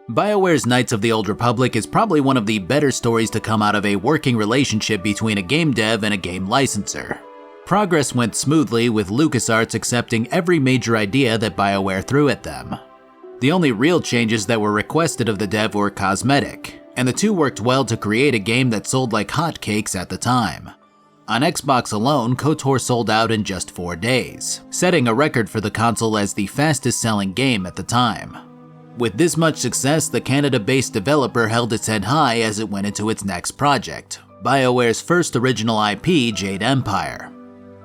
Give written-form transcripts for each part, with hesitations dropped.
BioWare's Knights of the Old Republic is probably one of the better stories to come out of a working relationship between a game dev and a game licensor. Progress went smoothly, with LucasArts accepting every major idea that BioWare threw at them. The only real changes that were requested of the dev were cosmetic, and the two worked well to create a game that sold like hotcakes at the time. On Xbox alone, KOTOR sold out in just 4 days, setting a record for the console as the fastest-selling game at the time. With this much success, the Canada-based developer held its head high as it went into its next project, BioWare's first original IP, Jade Empire.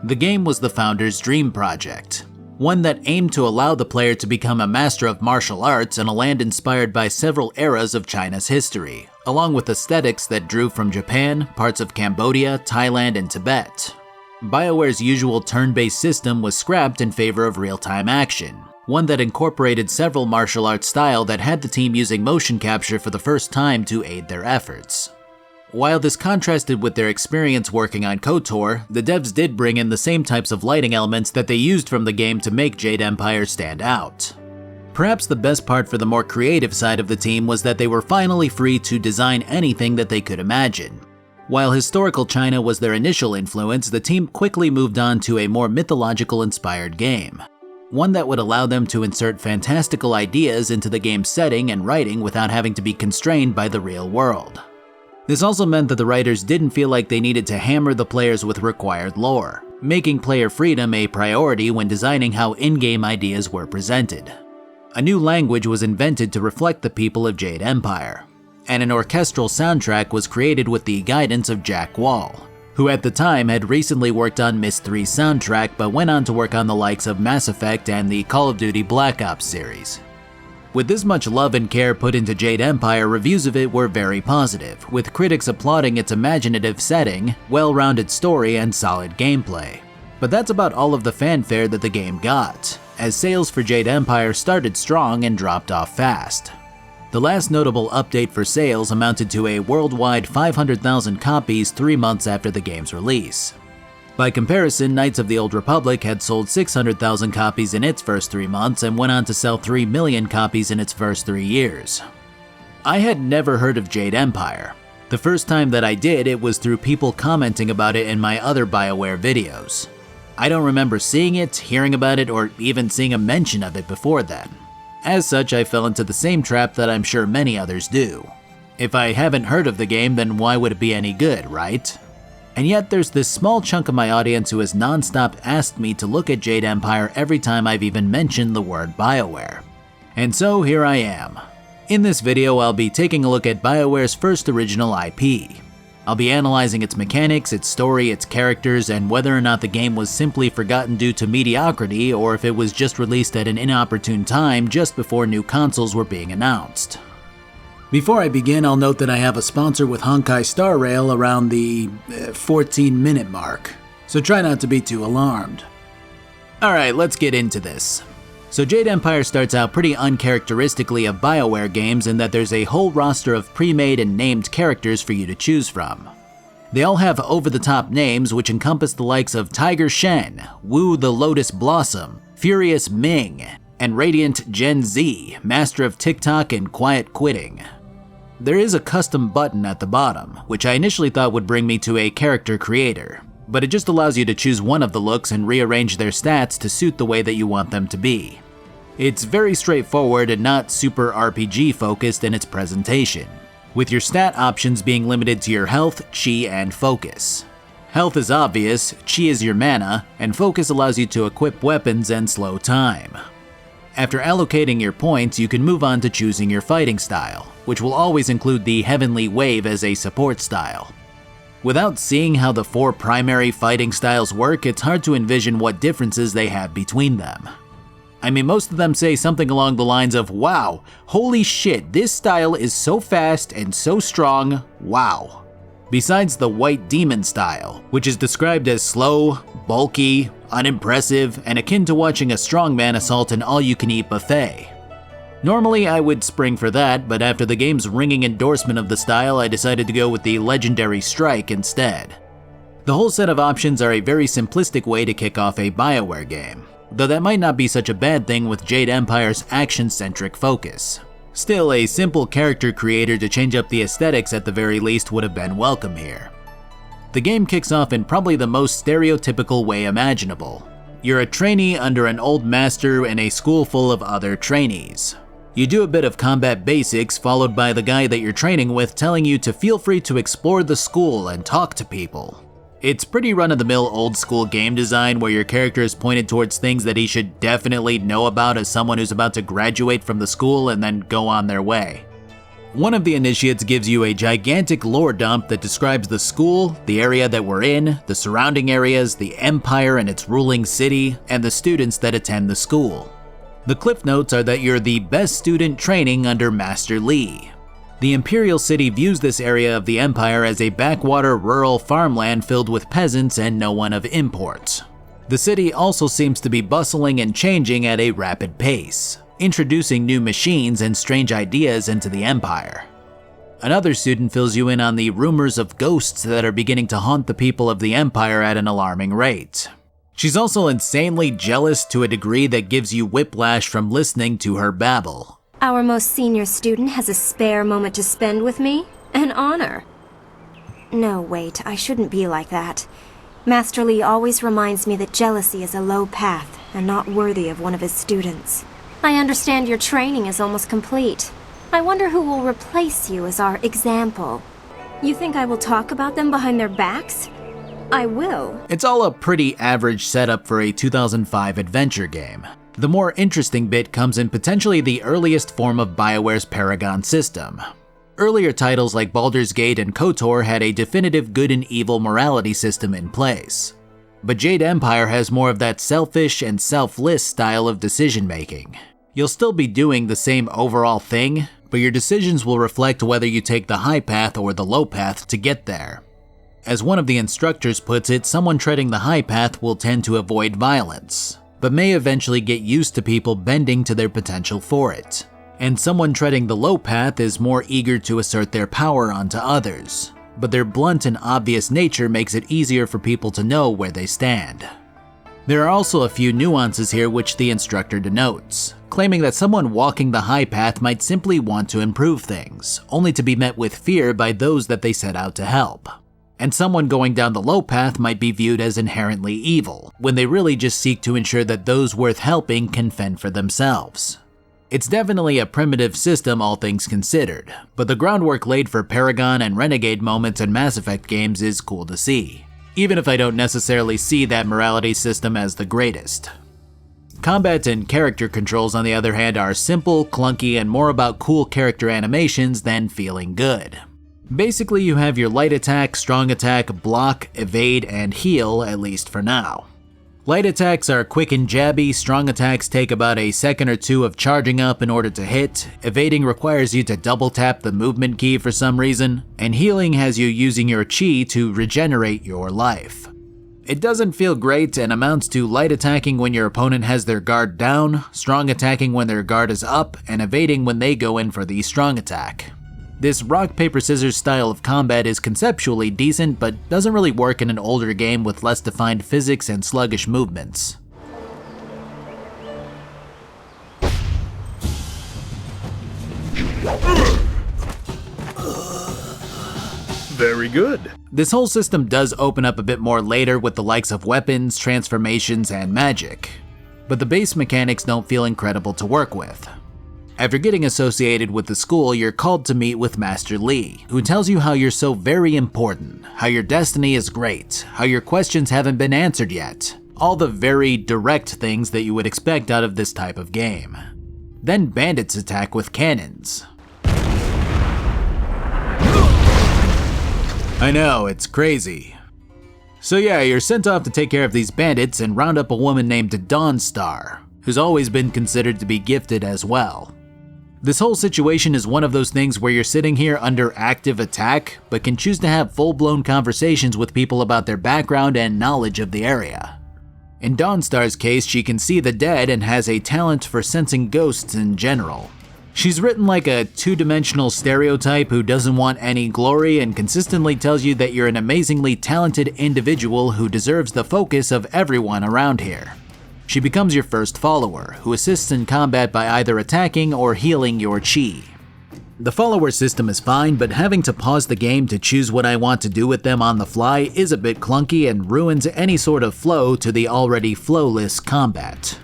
The game was the founder's dream project, one that aimed to allow the player to become a master of martial arts in a land inspired by several eras of China's history, along with aesthetics that drew from Japan, parts of Cambodia, Thailand, and Tibet. BioWare's usual turn-based system was scrapped in favor of real-time action, one that incorporated several martial arts style that had the team using motion capture for the first time to aid their efforts. While this contrasted with their experience working on KOTOR, the devs did bring in the same types of lighting elements that they used from the game to make Jade Empire stand out. Perhaps the best part for the more creative side of the team was that they were finally free to design anything that they could imagine. While historical China was their initial influence, the team quickly moved on to a more mythological-inspired game, one that would allow them to insert fantastical ideas into the game's setting and writing without having to be constrained by the real world. This also meant that the writers didn't feel like they needed to hammer the players with required lore, making player freedom a priority when designing how in-game ideas were presented. A new language was invented to reflect the people of Jade Empire, and an orchestral soundtrack was created with the guidance of Jack Wall, who at the time had recently worked on Myst 3's soundtrack but went on to work on the likes of Mass Effect and the Call of Duty Black Ops series. With this much love and care put into Jade Empire, reviews of it were very positive, with critics applauding its imaginative setting, well-rounded story, and solid gameplay. But that's about all of the fanfare that the game got, as sales for Jade Empire started strong and dropped off fast. The last notable update for sales amounted to a worldwide 500,000 copies 3 months after the game's release. By comparison, Knights of the Old Republic had sold 600,000 copies in its first 3 months and went on to sell 3 million copies in its first 3 years. I had never heard of Jade Empire. The first time that I did, it was through people commenting about it in my other BioWare videos. I don't remember seeing it, hearing about it, or even seeing a mention of it before then. As such, I fell into the same trap that I'm sure many others do. If I haven't heard of the game, then why would it be any good, right? And yet there's this small chunk of my audience who has non-stop asked me to look at Jade Empire every time I've even mentioned the word BioWare. And so here I am. In this video, I'll be taking a look at BioWare's first original IP. I'll be analyzing its mechanics, its story, its characters, and whether or not the game was simply forgotten due to mediocrity or if it was just released at an inopportune time just before new consoles were being announced. Before I begin, I'll note that I have a sponsor with Honkai Star Rail around the 14-minute mark, so try not to be too alarmed. Alright, let's get into this. So Jade Empire starts out pretty uncharacteristically of BioWare games in that there's a whole roster of pre-made and named characters for you to choose from. They all have over-the-top names which encompass the likes of Tiger Shen, Wu the Lotus Blossom, Furious Ming, and Radiant Gen Z, master of TikTok and quiet quitting. There is a custom button at the bottom, which I initially thought would bring me to a character creator, but it just allows you to choose one of the looks and rearrange their stats to suit the way that you want them to be. It's very straightforward and not super RPG focused in its presentation, with your stat options being limited to your health, chi, and focus. Health is obvious, chi is your mana, and focus allows you to equip weapons and slow time. After allocating your points, you can move on to choosing your fighting style, which will always include the Heavenly Wave as a support style. Without seeing how the 4 primary fighting styles work, it's hard to envision what differences they have between them. I mean, most of them say something along the lines of, wow, holy shit, this style is so fast and so strong, wow. Besides the White Demon style, which is described as slow, bulky, unimpressive, and akin to watching a strongman assault an all-you-can-eat buffet. Normally I would spring for that, but after the game's ringing endorsement of the style, I decided to go with the Legendary Strike instead. The whole set of options are a very simplistic way to kick off a BioWare game, though that might not be such a bad thing with Jade Empire's action-centric focus. Still, a simple character creator to change up the aesthetics at the very least would have been welcome here. The game kicks off in probably the most stereotypical way imaginable. You're a trainee under an old master in a school full of other trainees. You do a bit of combat basics, followed by the guy that you're training with telling you to feel free to explore the school and talk to people. It's pretty run-of-the-mill old-school game design where your character is pointed towards things that he should definitely know about as someone who's about to graduate from the school and then go on their way. One of the initiates gives you a gigantic lore dump that describes the school, the area that we're in, the surrounding areas, the Empire and its ruling city, and the students that attend the school. The cliff notes are that you're the best student training under Master Li. The Imperial city views this area of the Empire as a backwater rural farmland filled with peasants and no one of import. The city also seems to be bustling and changing at a rapid pace, introducing new machines and strange ideas into the Empire. Another student fills you in on the rumors of ghosts that are beginning to haunt the people of the Empire at an alarming rate. She's also insanely jealous to a degree that gives you whiplash from listening to her babble. Our most senior student has a spare moment to spend with me? An honor. No, wait, I shouldn't be like that. Master Li always reminds me that jealousy is a low path and not worthy of one of his students. I understand your training is almost complete. I wonder who will replace you as our example. You think I will talk about them behind their backs? I will. It's all a pretty average setup for a 2005 adventure game. The more interesting bit comes in potentially the earliest form of BioWare's Paragon system. Earlier titles like Baldur's Gate and KOTOR had a definitive good and evil morality system in place. But Jade Empire has more of that selfish and selfless style of decision making. You'll still be doing the same overall thing, but your decisions will reflect whether you take the high path or the low path to get there. As one of the instructors puts it, someone treading the high path will tend to avoid violence, but may eventually get used to people bending to their potential for it. And someone treading the low path is more eager to assert their power onto others, but their blunt and obvious nature makes it easier for people to know where they stand. There are also a few nuances here which the instructor denotes, claiming that someone walking the high path might simply want to improve things, only to be met with fear by those that they set out to help. And someone going down the low path might be viewed as inherently evil, when they really just seek to ensure that those worth helping can fend for themselves. It's definitely a primitive system all things considered, but the groundwork laid for Paragon and Renegade moments in Mass Effect games is cool to see, even if I don't necessarily see that morality system as the greatest. Combat and character controls, on the other hand, are simple, clunky, and more about cool character animations than feeling good. Basically, you have your light attack, strong attack, block, evade, and heal, at least for now. Light attacks are quick and jabby, strong attacks take about a second or two of charging up in order to hit, evading requires you to double tap the movement key for some reason, and healing has you using your chi to regenerate your life. It doesn't feel great and amounts to light attacking when your opponent has their guard down, strong attacking when their guard is up, and evading when they go in for the strong attack. This rock, paper, scissors style of combat is conceptually decent, but doesn't really work in an older game with less defined physics and sluggish movements. Very good. This whole system does open up a bit more later with the likes of weapons, transformations, and magic, but the base mechanics don't feel incredible to work with. After getting associated with the school, you're called to meet with Master Li, who tells you how you're so very important, how your destiny is great, how your questions haven't been answered yet. All the very direct things that you would expect out of this type of game. Then bandits attack with cannons. I know, it's crazy. So yeah, you're sent off to take care of these bandits and round up a woman named Dawnstar, who's always been considered to be gifted as well. This whole situation is one of those things where you're sitting here under active attack, but can choose to have full-blown conversations with people about their background and knowledge of the area. In Dawnstar's case, she can see the dead and has a talent for sensing ghosts in general. She's written like a two-dimensional stereotype who doesn't want any glory and consistently tells you that you're an amazingly talented individual who deserves the focus of everyone around here. She becomes your first follower, who assists in combat by either attacking or healing your chi. The follower system is fine, but having to pause the game to choose what I want to do with them on the fly is a bit clunky and ruins any sort of flow to the already flowless combat.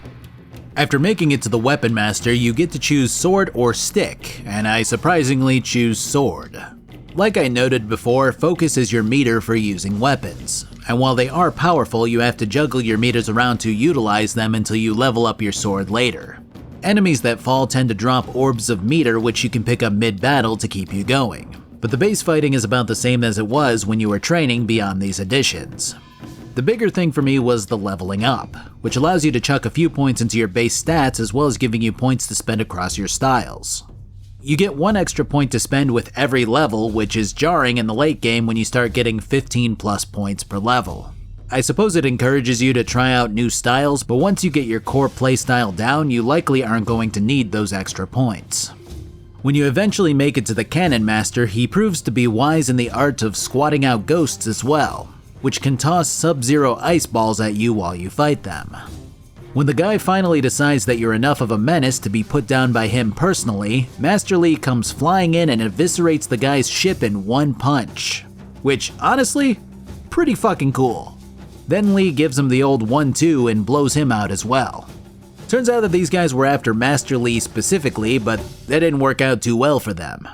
After making it to the Weapon Master, you get to choose sword or stick, and I surprisingly choose sword. Like I noted before, focus is your meter for using weapons, and while they are powerful, you have to juggle your meters around to utilize them until you level up your sword later. Enemies that fall tend to drop orbs of meter which you can pick up mid-battle to keep you going, but the base fighting is about the same as it was when you were training beyond these additions. The bigger thing for me was the leveling up, which allows you to chuck a few points into your base stats as well as giving you points to spend across your styles. You get 1 extra point to spend with every level, which is jarring in the late game when you start getting 15 plus points per level. I suppose it encourages you to try out new styles, but once you get your core playstyle down, you likely aren't going to need those extra points. When you eventually make it to the Cannon Master, he proves to be wise in the art of squatting out ghosts as well, which can toss sub-zero ice balls at you while you fight them. When the guy finally decides that you're enough of a menace to be put down by him personally, Master Li comes flying in and eviscerates the guy's ship in one punch. Which, honestly, pretty fucking cool. Then Li gives him the old 1-2 and blows him out as well. Turns out that these guys were after Master Li specifically, but that didn't work out too well for them.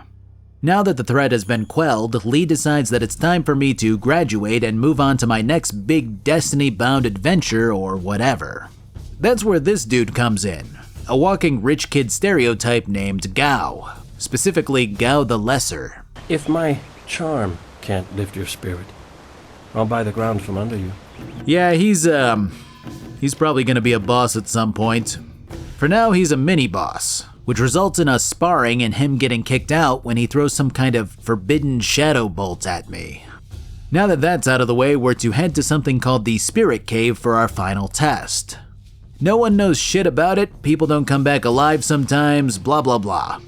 Now that the threat has been quelled, Li decides that it's time for me to graduate and move on to my next big destiny-bound adventure or whatever. That's where this dude comes in, a walking rich kid stereotype named Gao, specifically Gao the Lesser. If my charm can't lift your spirit, I'll buy the ground from under you. Yeah, he's probably gonna be a boss at some point. For now, he's a mini-boss, which results in us sparring and him getting kicked out when he throws some kind of forbidden shadow bolt at me. Now that that's out of the way, we're to head to something called the Spirit Cave for our final test. No one knows shit about it, people don't come back alive sometimes, blah blah blah.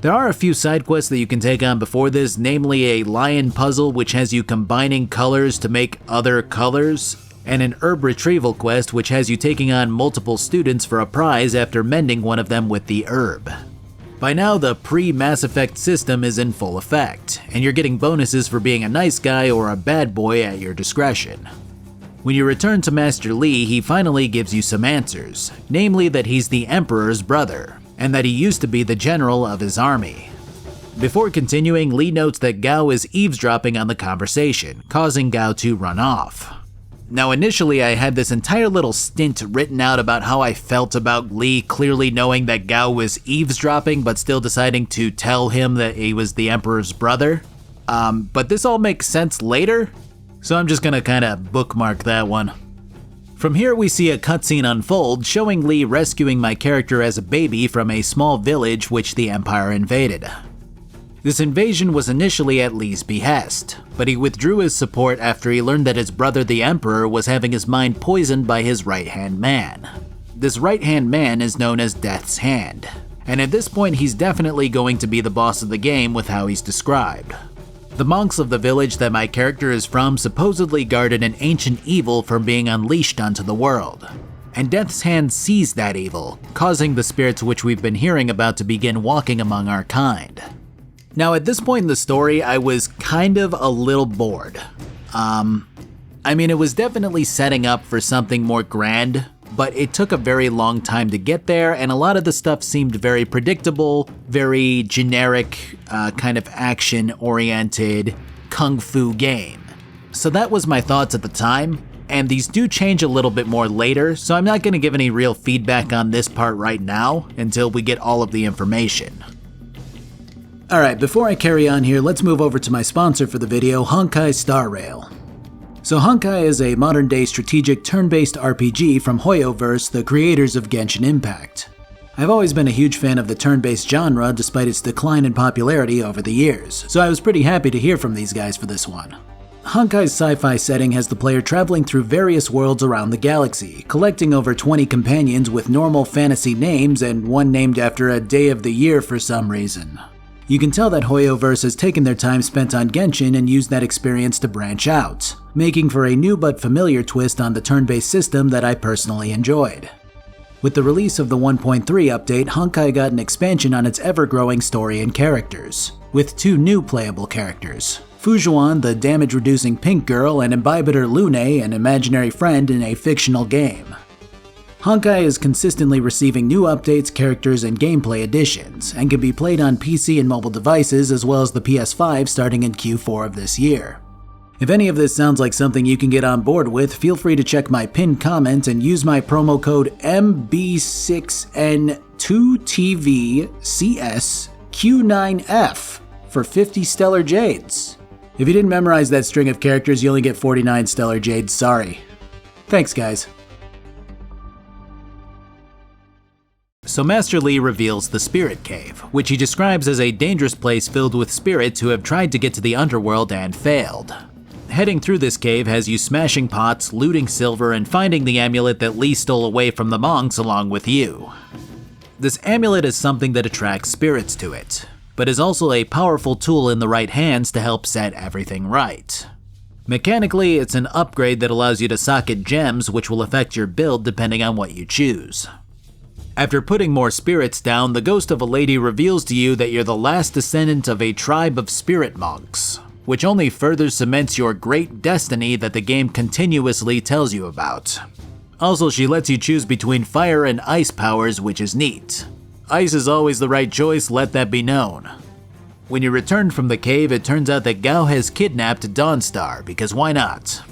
There are a few side quests that you can take on before this, namely a lion puzzle which has you combining colors to make other colors, and an herb retrieval quest which has you taking on multiple students for a prize after mending one of them with the herb. By now, the pre-Mass Effect system is in full effect, and you're getting bonuses for being a nice guy or a bad boy at your discretion. When you return to Master Li, he finally gives you some answers, namely that he's the Emperor's brother, and that he used to be the general of his army. Before continuing, Li notes that Gao is eavesdropping on the conversation, causing Gao to run off. Now initially I had this entire little stint written out about how I felt about Li clearly knowing that Gao was eavesdropping but still deciding to tell him that he was the Emperor's brother. But this all makes sense later, so I'm just gonna kinda bookmark that one. From here we see a cutscene unfold showing Li rescuing my character as a baby from a small village which the Empire invaded. This invasion was initially at Li's behest, but he withdrew his support after he learned that his brother the Emperor was having his mind poisoned by his right-hand man. This right-hand man is known as Death's Hand, and at this point he's definitely going to be the boss of the game with how he's described. The monks of the village that my character is from supposedly guarded an ancient evil from being unleashed onto the world, and Death's Hand sees that evil, causing the spirits which we've been hearing about to begin walking among our kind. Now at this point in the story, I was kind of a little bored. It was definitely setting up for something more grand, but it took a very long time to get there, and a lot of the stuff seemed very predictable, very generic, kind of action-oriented kung fu game. So that was my thoughts at the time, and these do change a little bit more later, so I'm not going to give any real feedback on this part right now until we get all of the information. Alright, before I carry on here, let's move over to my sponsor for the video, Honkai Star Rail. So Honkai is a modern-day strategic turn-based RPG from BioWare's, the creators of Genshin Impact. I've always been a huge fan of the turn-based genre despite its decline in popularity over the years, so I was pretty happy to hear from these guys for this one. Honkai's sci-fi setting has the player traveling through various worlds around the galaxy, collecting over 20 companions with normal fantasy names and one named after a day of the year for some reason. You can tell that HoYoverse has taken their time spent on Genshin and used that experience to branch out, making for a new but familiar twist on the turn-based system that I personally enjoyed. With the release of the 1.3 update, Honkai got an expansion on its ever-growing story and characters, with 2 new playable characters. Fujuan, the damage-reducing pink girl, and Imbibitor Lune, an imaginary friend in a fictional game. Honkai is consistently receiving new updates, characters, and gameplay additions, and can be played on PC and mobile devices as well as the PS5 starting in Q4 of this year. If any of this sounds like something you can get on board with, feel free to check my pinned comment and use my promo code MB6N2TVCSQ9F for 50 Stellar Jades. If you didn't memorize that string of characters, you only get 49 Stellar Jades, sorry. Thanks, guys. So Master Li reveals the Spirit Cave, which he describes as a dangerous place filled with spirits who have tried to get to the underworld and failed. Heading through this cave has you smashing pots, looting silver, and finding the amulet that Li stole away from the monks along with you. This amulet is something that attracts spirits to it, but is also a powerful tool in the right hands to help set everything right. Mechanically, it's an upgrade that allows you to socket gems, which will affect your build depending on what you choose. After putting more spirits down, the ghost of a lady reveals to you that you're the last descendant of a tribe of spirit monks, which only further cements your great destiny that the game continuously tells you about. Also, she lets you choose between fire and ice powers, which is neat. Ice is always the right choice, let that be known. When you return from the cave, it turns out that Gao has kidnapped Dawnstar, because why not?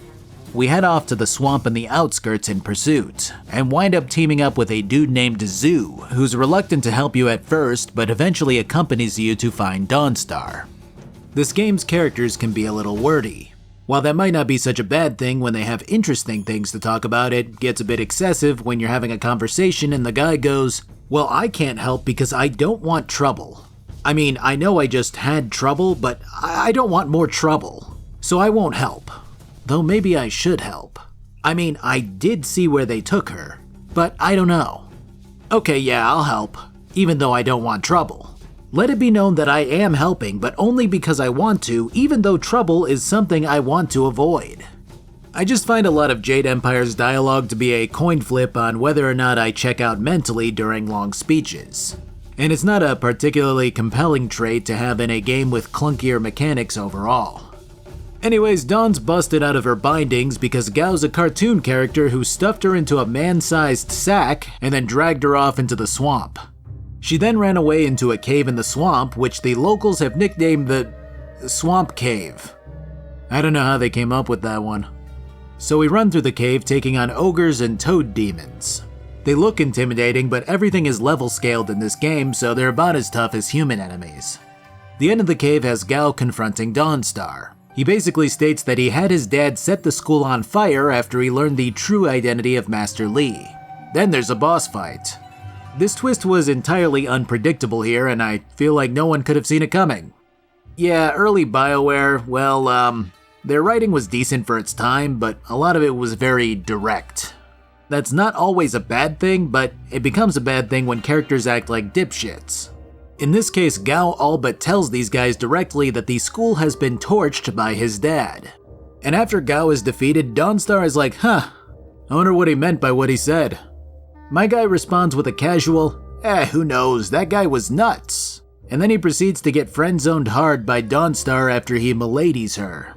We head off to the swamp in the outskirts in pursuit, and wind up teaming up with a dude named Zhu, who's reluctant to help you at first, but eventually accompanies you to find Dawnstar. This game's characters can be a little wordy. While that might not be such a bad thing when they have interesting things to talk about, it gets a bit excessive when you're having a conversation and the guy goes, "Well, I can't help because I don't want trouble. I mean, I know I just had trouble, but I don't want more trouble, so I won't help. Though maybe I should help. I mean, I did see where they took her, but I don't know. Okay, yeah, I'll help, even though I don't want trouble. Let it be known that I am helping, but only because I want to, even though trouble is something I want to avoid." I just find a lot of Jade Empire's dialogue to be a coin flip on whether or not I check out mentally during long speeches. And it's not a particularly compelling trait to have in a game with clunkier mechanics overall. Anyways, Dawn's busted out of her bindings because Gao's a cartoon character who stuffed her into a man-sized sack and then dragged her off into the swamp. She then ran away into a cave in the swamp, which the locals have nicknamed the Swamp Cave. I don't know how they came up with that one. So we run through the cave taking on ogres and toad demons. They look intimidating, but everything is level scaled in this game, so they're about as tough as human enemies. The end of the cave has Gao confronting Dawnstar. He basically states that he had his dad set the school on fire after he learned the true identity of Master Li. Then there's a boss fight. This twist was entirely unpredictable here, and I feel like no one could have seen it coming. Yeah, early BioWare, well, their writing was decent for its time, but a lot of it was very direct. That's not always a bad thing, but it becomes a bad thing when characters act like dipshits. In this case, Gao all but tells these guys directly that the school has been torched by his dad. And after Gao is defeated, Dawnstar is like, I wonder what he meant by what he said. My guy responds with a casual, who knows, that guy was nuts. And then he proceeds to get friend-zoned hard by Dawnstar after he miladies her.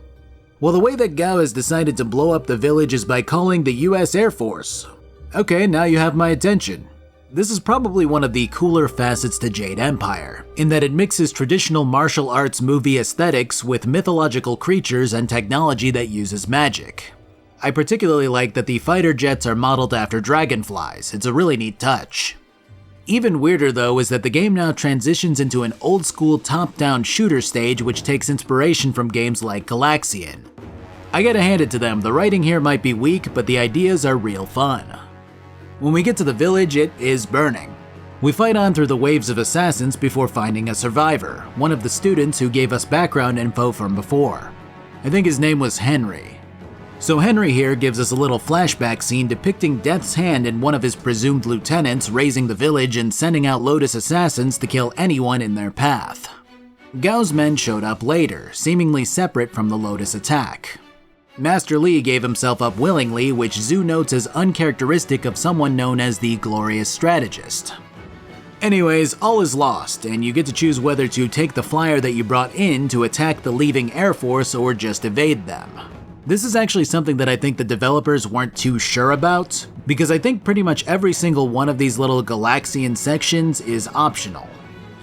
Well, the way that Gao has decided to blow up the village is by calling the US Air Force. Okay, now you have my attention. This is probably one of the cooler facets to Jade Empire, in that it mixes traditional martial arts movie aesthetics with mythological creatures and technology that uses magic. I particularly like that the fighter jets are modeled after dragonflies. It's a really neat touch. Even weirder though is that the game now transitions into an old school top-down shooter stage which takes inspiration from games like Galaxian. I gotta hand it to them, the writing here might be weak, but the ideas are real fun. When we get to the village, it is burning. We fight on through the waves of assassins before finding a survivor, one of the students who gave us background info from before. I think his name was Henry. So Henry here gives us a little flashback scene depicting Death's hand in one of his presumed lieutenants raising the village and sending out Lotus assassins to kill anyone in their path. Gao's men showed up later, seemingly separate from the Lotus attack. Master Li gave himself up willingly, which Zhu notes as uncharacteristic of someone known as the Glorious Strategist. Anyways, all is lost, and you get to choose whether to take the flyer that you brought in to attack the leaving Air Force or just evade them. This is actually something that I think the developers weren't too sure about, because I think pretty much every single one of these little Galaxian sections is optional.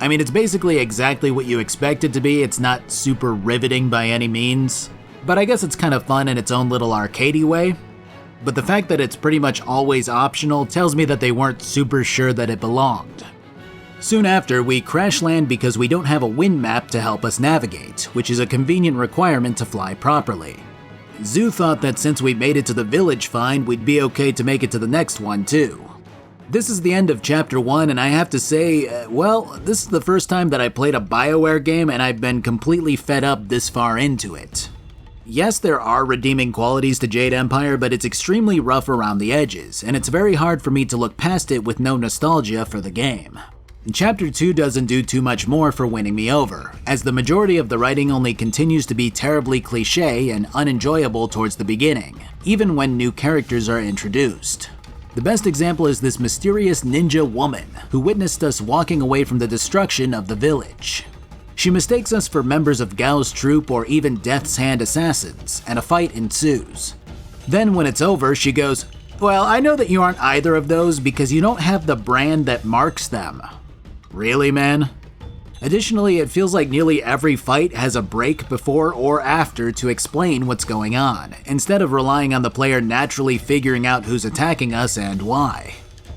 I mean, it's basically exactly what you expect it to be. It's not super riveting by any means, but I guess it's kind of fun in its own little arcadey way. But the fact that it's pretty much always optional tells me that they weren't super sure that it belonged. Soon after, we crash land because we don't have a wind map to help us navigate, which is a convenient requirement to fly properly. Zhu thought that since we made it to the village fine, we'd be okay to make it to the next one too. This is the end of Chapter 1, and I have to say, well, this is the first time that I played a BioWare game and I've been completely fed up this far into it. Yes, there are redeeming qualities to Jade Empire, but it's extremely rough around the edges, and it's very hard for me to look past it with no nostalgia for the game. Chapter 2 doesn't do too much more for winning me over, as the majority of the writing only continues to be terribly cliché and unenjoyable towards the beginning, even when new characters are introduced. The best example is this mysterious ninja woman, who witnessed us walking away from the destruction of the village. She mistakes us for members of Gao's troop or even Death's Hand assassins, and a fight ensues. Then when it's over, she goes, "Well, I know that you aren't either of those because you don't have the brand that marks them." Really, man? Additionally, it feels like nearly every fight has a break before or after to explain what's going on, instead of relying on the player naturally figuring out who's attacking us and why.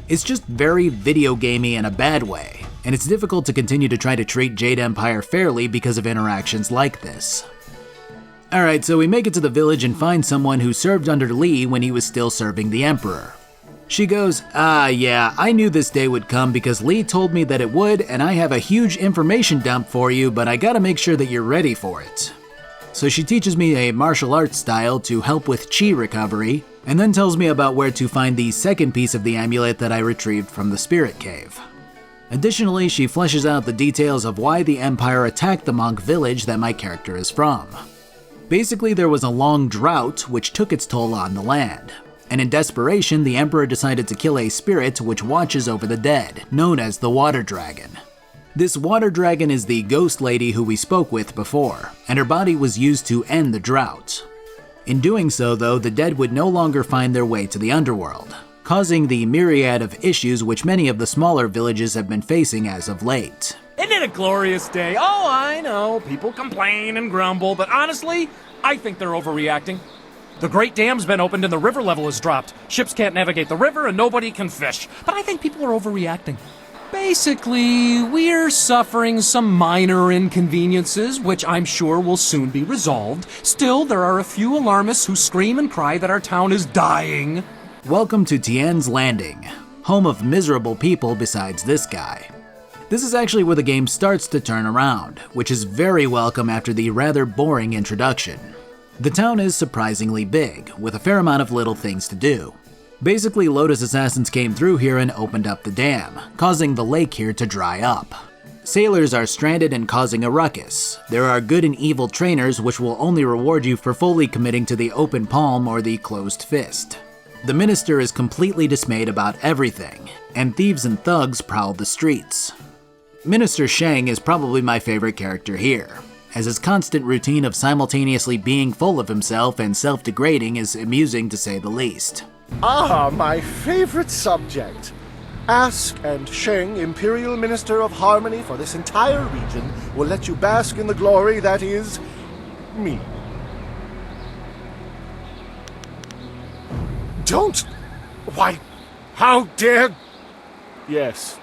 It's just very video gamey in a bad way, and it's difficult to continue to try to treat Jade Empire fairly because of interactions like this. Alright, so we make it to the village and find someone who served under Li when he was still serving the Emperor. She goes, yeah, I knew this day would come because Li told me that it would, and I have a huge information dump for you, but I gotta make sure that you're ready for it." So she teaches me a martial arts style to help with chi recovery, and then tells me about where to find the second piece of the amulet that I retrieved from the spirit cave. Additionally, she fleshes out the details of why the Empire attacked the monk village that my character is from. Basically, there was a long drought which took its toll on the land. And in desperation, the Emperor decided to kill a spirit which watches over the dead, known as the Water Dragon. This Water Dragon is the ghost lady who we spoke with before, and her body was used to end the drought. In doing so, though, the dead would no longer find their way to the underworld, causing the myriad of issues which many of the smaller villages have been facing as of late. Isn't it a glorious day? Oh, I know, people complain and grumble, but honestly, I think they're overreacting. The Great Dam's been opened and the river level has dropped. Ships can't navigate the river and nobody can fish. But I think people are overreacting. Basically, we're suffering some minor inconveniences, which I'm sure will soon be resolved. Still, there are a few alarmists who scream and cry that our town is dying. Welcome to Tien's Landing, home of miserable people besides this guy. This is actually where the game starts to turn around, which is very welcome after the rather boring introduction. The town is surprisingly big, with a fair amount of little things to do. Basically, Lotus assassins came through here and opened up the dam, causing the lake here to dry up. Sailors are stranded and causing a ruckus. There are good and evil trainers which will only reward you for fully committing to the open palm or the closed fist. The minister is completely dismayed about everything, and thieves and thugs prowl the streets. Minister Sheng is probably my favorite character here, as his constant routine of simultaneously being full of himself and self-degrading is amusing to say the least. Ah, my favorite subject. Ask, and Sheng, Imperial Minister of Harmony for this entire region, will let you bask in the glory that is me. Don't! Why, how dare... Yes,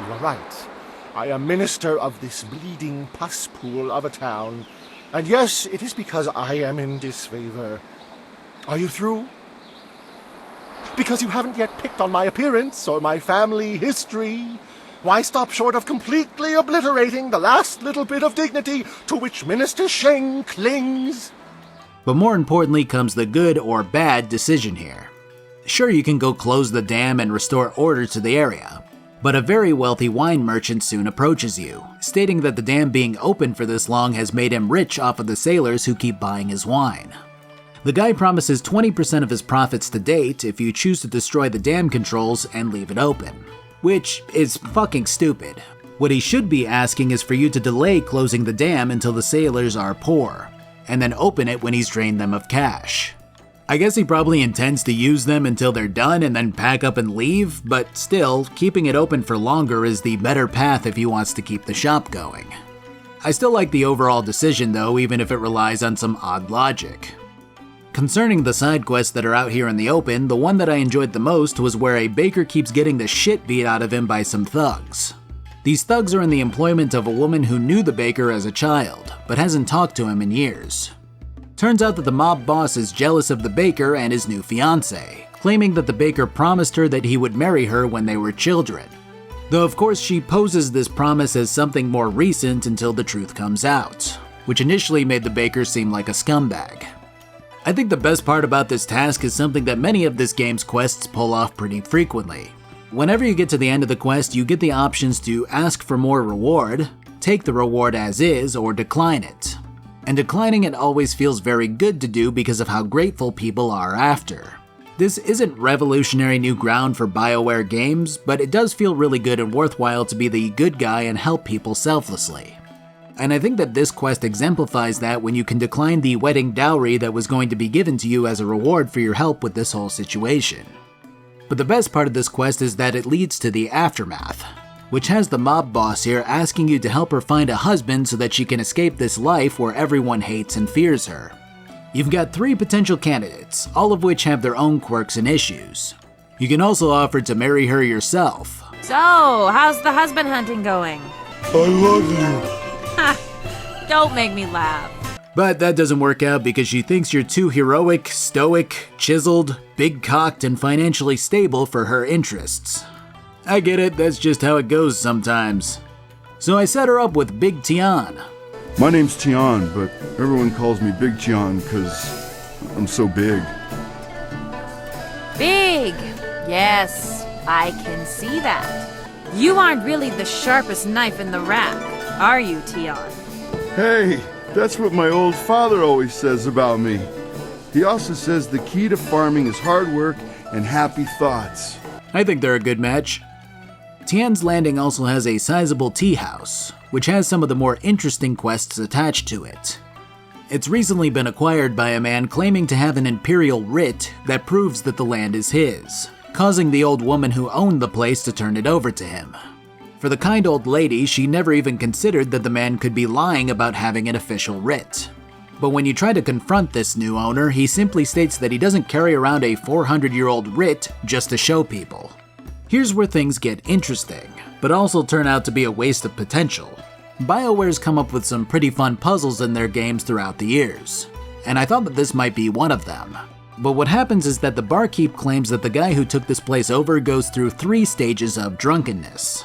you are right. I am minister of this bleeding pus pool of a town. And yes, it is because I am in disfavor. Are you through? Because you haven't yet picked on my appearance or my family history. Why stop short of completely obliterating the last little bit of dignity to which Minister Sheng clings? But more importantly comes the good or bad decision here. Sure, you can go close the dam and restore order to the area, But a very wealthy wine merchant soon approaches you, stating that the dam being open for this long has made him rich off of the sailors who keep buying his wine. The guy promises 20% of his profits to date if you choose to destroy the dam controls and leave it open, which is fucking stupid. What he should be asking is for you to delay closing the dam until the sailors are poor, and then open it when he's drained them of cash. I guess he probably intends to use them until they're done and then pack up and leave, but still, keeping it open for longer is the better path if he wants to keep the shop going. I still like the overall decision though, even if it relies on some odd logic. Concerning the side quests that are out here in the open, the one that I enjoyed the most was where a baker keeps getting the shit beat out of him by some thugs. These thugs are in the employment of a woman who knew the baker as a child, but hasn't talked to him in years. Turns out that the mob boss is jealous of the baker and his new fiancé, claiming that the baker promised her that he would marry her when they were children. Though of course she poses this promise as something more recent until the truth comes out, which initially made the baker seem like a scumbag. I think the best part about this task is something that many of this game's quests pull off pretty frequently. Whenever you get to the end of the quest, you get the options to ask for more reward, take the reward as is, or decline it. And declining it always feels very good to do because of how grateful people are after. This isn't revolutionary new ground for BioWare games, but it does feel really good and worthwhile to be the good guy and help people selflessly. And I think that this quest exemplifies that when you can decline the wedding dowry that was going to be given to you as a reward for your help with this whole situation. But the best part of this quest is that it leads to the aftermath, which has the mob boss here asking you to help her find a husband so that she can escape this life where everyone hates and fears her. You've got 3 potential candidates, all of which have their own quirks and issues. You can also offer to marry her yourself. So, how's the husband hunting going? I love you. Ha! Don't make me laugh. But that doesn't work out because she thinks you're too heroic, stoic, chiseled, big-cocked, and financially stable for her interests. I get it, that's just how it goes sometimes. So I set her up with Big Tien. My name's Tien, but everyone calls me Big Tien because I'm so big. Big! Yes, I can see that. You aren't really the sharpest knife in the rack, are you, Tien? Hey, that's what my old father always says about me. He also says the key to farming is hard work and happy thoughts. I think they're a good match. Tien's Landing also has a sizable tea house, which has some of the more interesting quests attached to it. It's recently been acquired by a man claiming to have an Imperial writ that proves that the land is his, causing the old woman who owned the place to turn it over to him. For the kind old lady, she never even considered that the man could be lying about having an official writ. But when you try to confront this new owner, he simply states that he doesn't carry around a 400-year-old writ just to show people. Here's where things get interesting, but also turn out to be a waste of potential. BioWare's come up with some pretty fun puzzles in their games throughout the years, and I thought that this might be one of them. But what happens is that the barkeep claims that the guy who took this place over goes through 3 stages of drunkenness.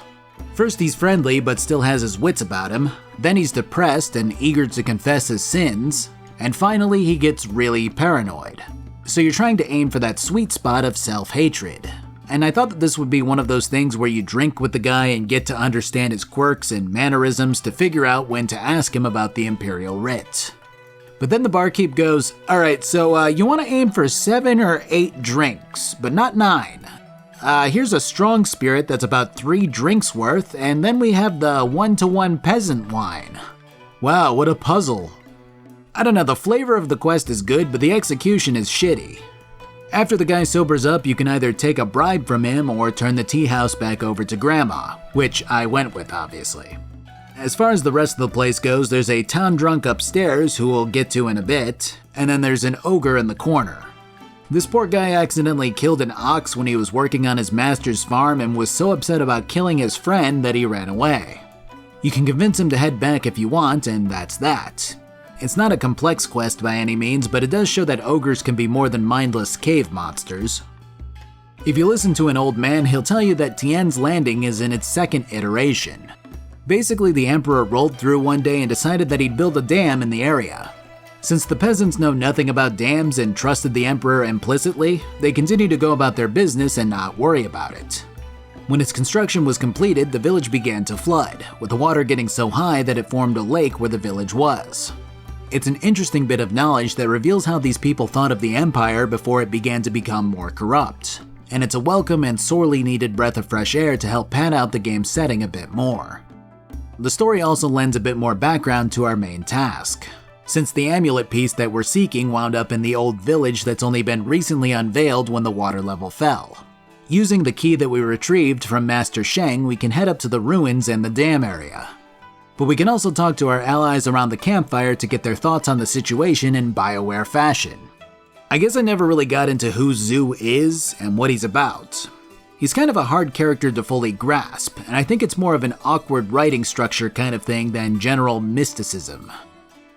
First he's friendly but still has his wits about him, then he's depressed and eager to confess his sins, and finally he gets really paranoid. So you're trying to aim for that sweet spot of self-hatred. And I thought that this would be one of those things where you drink with the guy and get to understand his quirks and mannerisms to figure out when to ask him about the Imperial writ. But then the barkeep goes, alright, so you want to aim for 7 or 8 drinks, but not 9. Here's a strong spirit that's about 3 drinks worth, and then we have the 1-to-1 peasant wine. Wow, what a puzzle. I don't know, the flavor of the quest is good, but the execution is shitty. After the guy sobers up, you can either take a bribe from him or turn the tea house back over to Grandma, which I went with, obviously. As far as the rest of the place goes, there's a town drunk upstairs who we'll get to in a bit, and then there's an ogre in the corner. This poor guy accidentally killed an ox when he was working on his master's farm and was so upset about killing his friend that he ran away. You can convince him to head back if you want, and that's that. It's not a complex quest by any means, but it does show that ogres can be more than mindless cave monsters. If you listen to an old man, he'll tell you that Tien's Landing is in its 2nd iteration. Basically, the emperor rolled through one day and decided that he'd build a dam in the area. Since the peasants know nothing about dams and trusted the emperor implicitly, they continue to go about their business and not worry about it. When its construction was completed, the village began to flood, with the water getting so high that it formed a lake where the village was. It's an interesting bit of knowledge that reveals how these people thought of the Empire before it began to become more corrupt, and it's a welcome and sorely needed breath of fresh air to help pad out the game's setting a bit more. The story also lends a bit more background to our main task, since the amulet piece that we're seeking wound up in the old village that's only been recently unveiled when the water level fell. Using the key that we retrieved from Master Sheng, we can head up to the ruins and the dam area. But we can also talk to our allies around the campfire to get their thoughts on the situation in BioWare fashion. I guess I never really got into who Zhu is and what he's about. He's kind of a hard character to fully grasp, and I think it's more of an awkward writing structure kind of thing than general mysticism.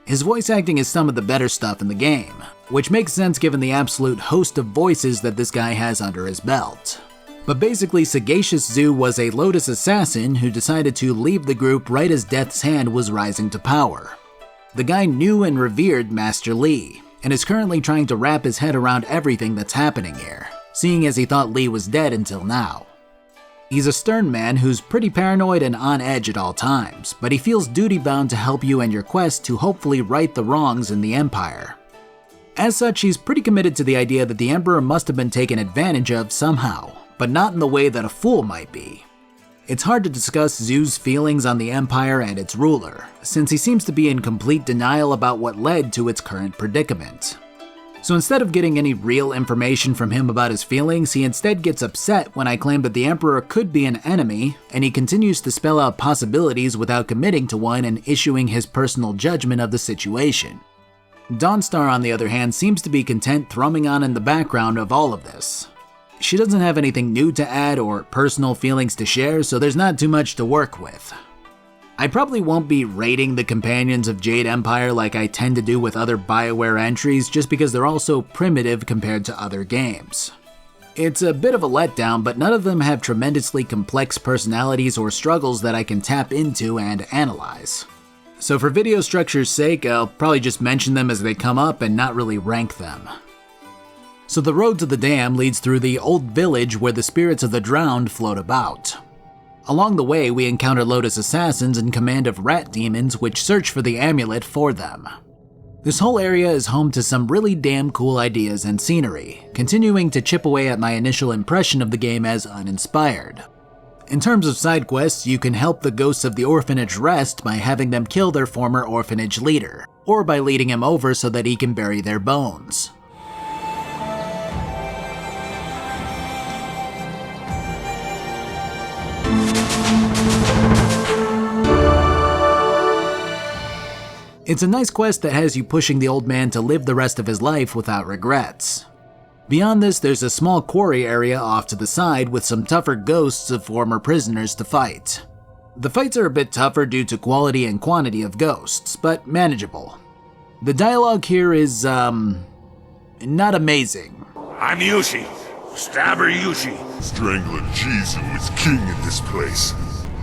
His voice acting is some of the better stuff in the game, which makes sense given the absolute host of voices that this guy has under his belt. But basically, Sagacious Zhu was a Lotus assassin who decided to leave the group right as Death's hand was rising to power. The guy knew and revered Master Li, and is currently trying to wrap his head around everything that's happening here, seeing as he thought Li was dead until now. He's a stern man who's pretty paranoid and on edge at all times, but he feels duty-bound to help you in your quest to hopefully right the wrongs in the Empire. As such, he's pretty committed to the idea that the Emperor must have been taken advantage of somehow, but not in the way that a fool might be. It's hard to discuss Zhu's feelings on the Empire and its ruler, since he seems to be in complete denial about what led to its current predicament. So instead of getting any real information from him about his feelings, he instead gets upset when I claim that the Emperor could be an enemy, and he continues to spell out possibilities without committing to one and issuing his personal judgment of the situation. Dawnstar, on the other hand, seems to be content thrumming on in the background of all of this. She doesn't have anything new to add or personal feelings to share, so there's not too much to work with. I probably won't be rating the companions of Jade Empire like I tend to do with other BioWare entries just because they're all so primitive compared to other games. It's a bit of a letdown, but none of them have tremendously complex personalities or struggles that I can tap into and analyze. So for video structure's sake, I'll probably just mention them as they come up and not really rank them. So the road to the dam leads through the old village where the spirits of the drowned float about. Along the way, we encounter Lotus assassins in command of rat demons which search for the amulet for them. This whole area is home to some really damn cool ideas and scenery, continuing to chip away at my initial impression of the game as uninspired. In terms of side quests, you can help the ghosts of the orphanage rest by having them kill their former orphanage leader, or by leading him over so that he can bury their bones. It's a nice quest that has you pushing the old man to live the rest of his life without regrets. Beyond this, there's a small quarry area off to the side with some tougher ghosts of former prisoners to fight. The fights are a bit tougher due to quality and quantity of ghosts, but manageable. The dialogue here is, not amazing. I'm Yushi. Stabber Yushi. Strangler Jizu is king in this place.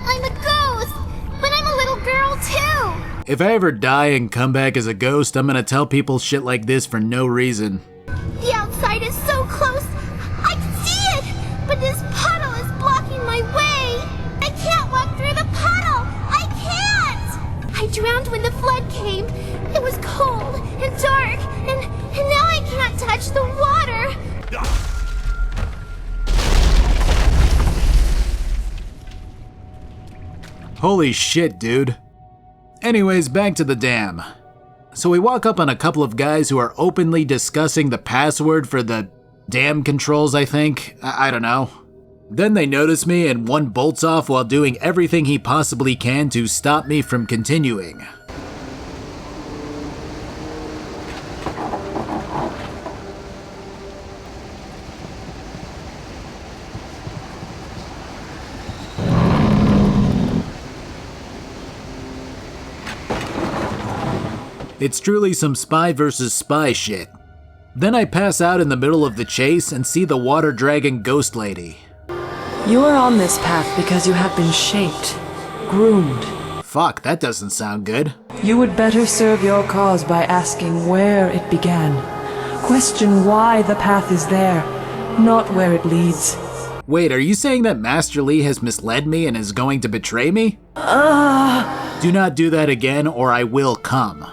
I'm a ghost, but I'm a little girl too. If I ever die and come back as a ghost, I'm gonna tell people shit like this for no reason. The outside is so close. I can see it, but this puddle is blocking my way. I can't walk through the puddle. I can't. I drowned when the flood came. It was cold and dark, and now I can't touch the water. Holy shit, dude. Anyways, back to the dam. So we walk up on a couple of guys who are openly discussing the password for the dam controls, I think. I don't know. Then they notice me and one bolts off while doing everything he possibly can to stop me from continuing. It's truly some spy versus spy shit. Then I pass out in the middle of the chase and see the water dragon ghost lady. You are on this path because you have been shaped, groomed. Fuck, that doesn't sound good. You would better serve your cause by asking where it began. Question why the path is there, not where it leads. Wait, are you saying that Master Li has misled me and is going to betray me? Do not do that again or I will come.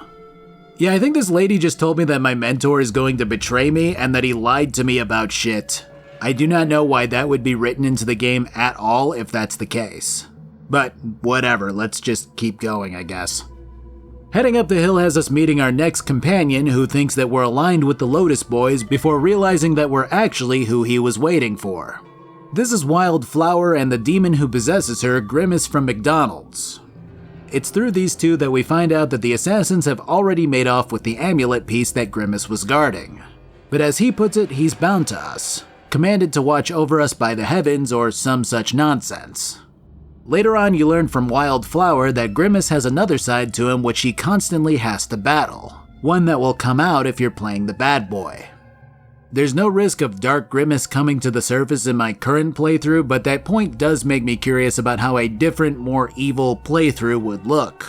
Yeah, I think this lady just told me that my mentor is going to betray me and that he lied to me about shit. I do not know why that would be written into the game at all if that's the case. But whatever, let's just keep going, I guess. Heading up the hill has us meeting our next companion who thinks that we're aligned with the Lotus Boys before realizing that we're actually who he was waiting for. This is Wildflower and the demon who possesses her, Grimace from McDonald's. It's through these two that we find out that the assassins have already made off with the amulet piece that Grimace was guarding. But as he puts it, he's bound to us, commanded to watch over us by the heavens or some such nonsense. Later on, you learn from Wildflower that Grimace has another side to him which he constantly has to battle, one that will come out if you're playing the bad boy. There's no risk of Dark Grimace coming to the surface in my current playthrough, but that point does make me curious about how a different, more evil playthrough would look.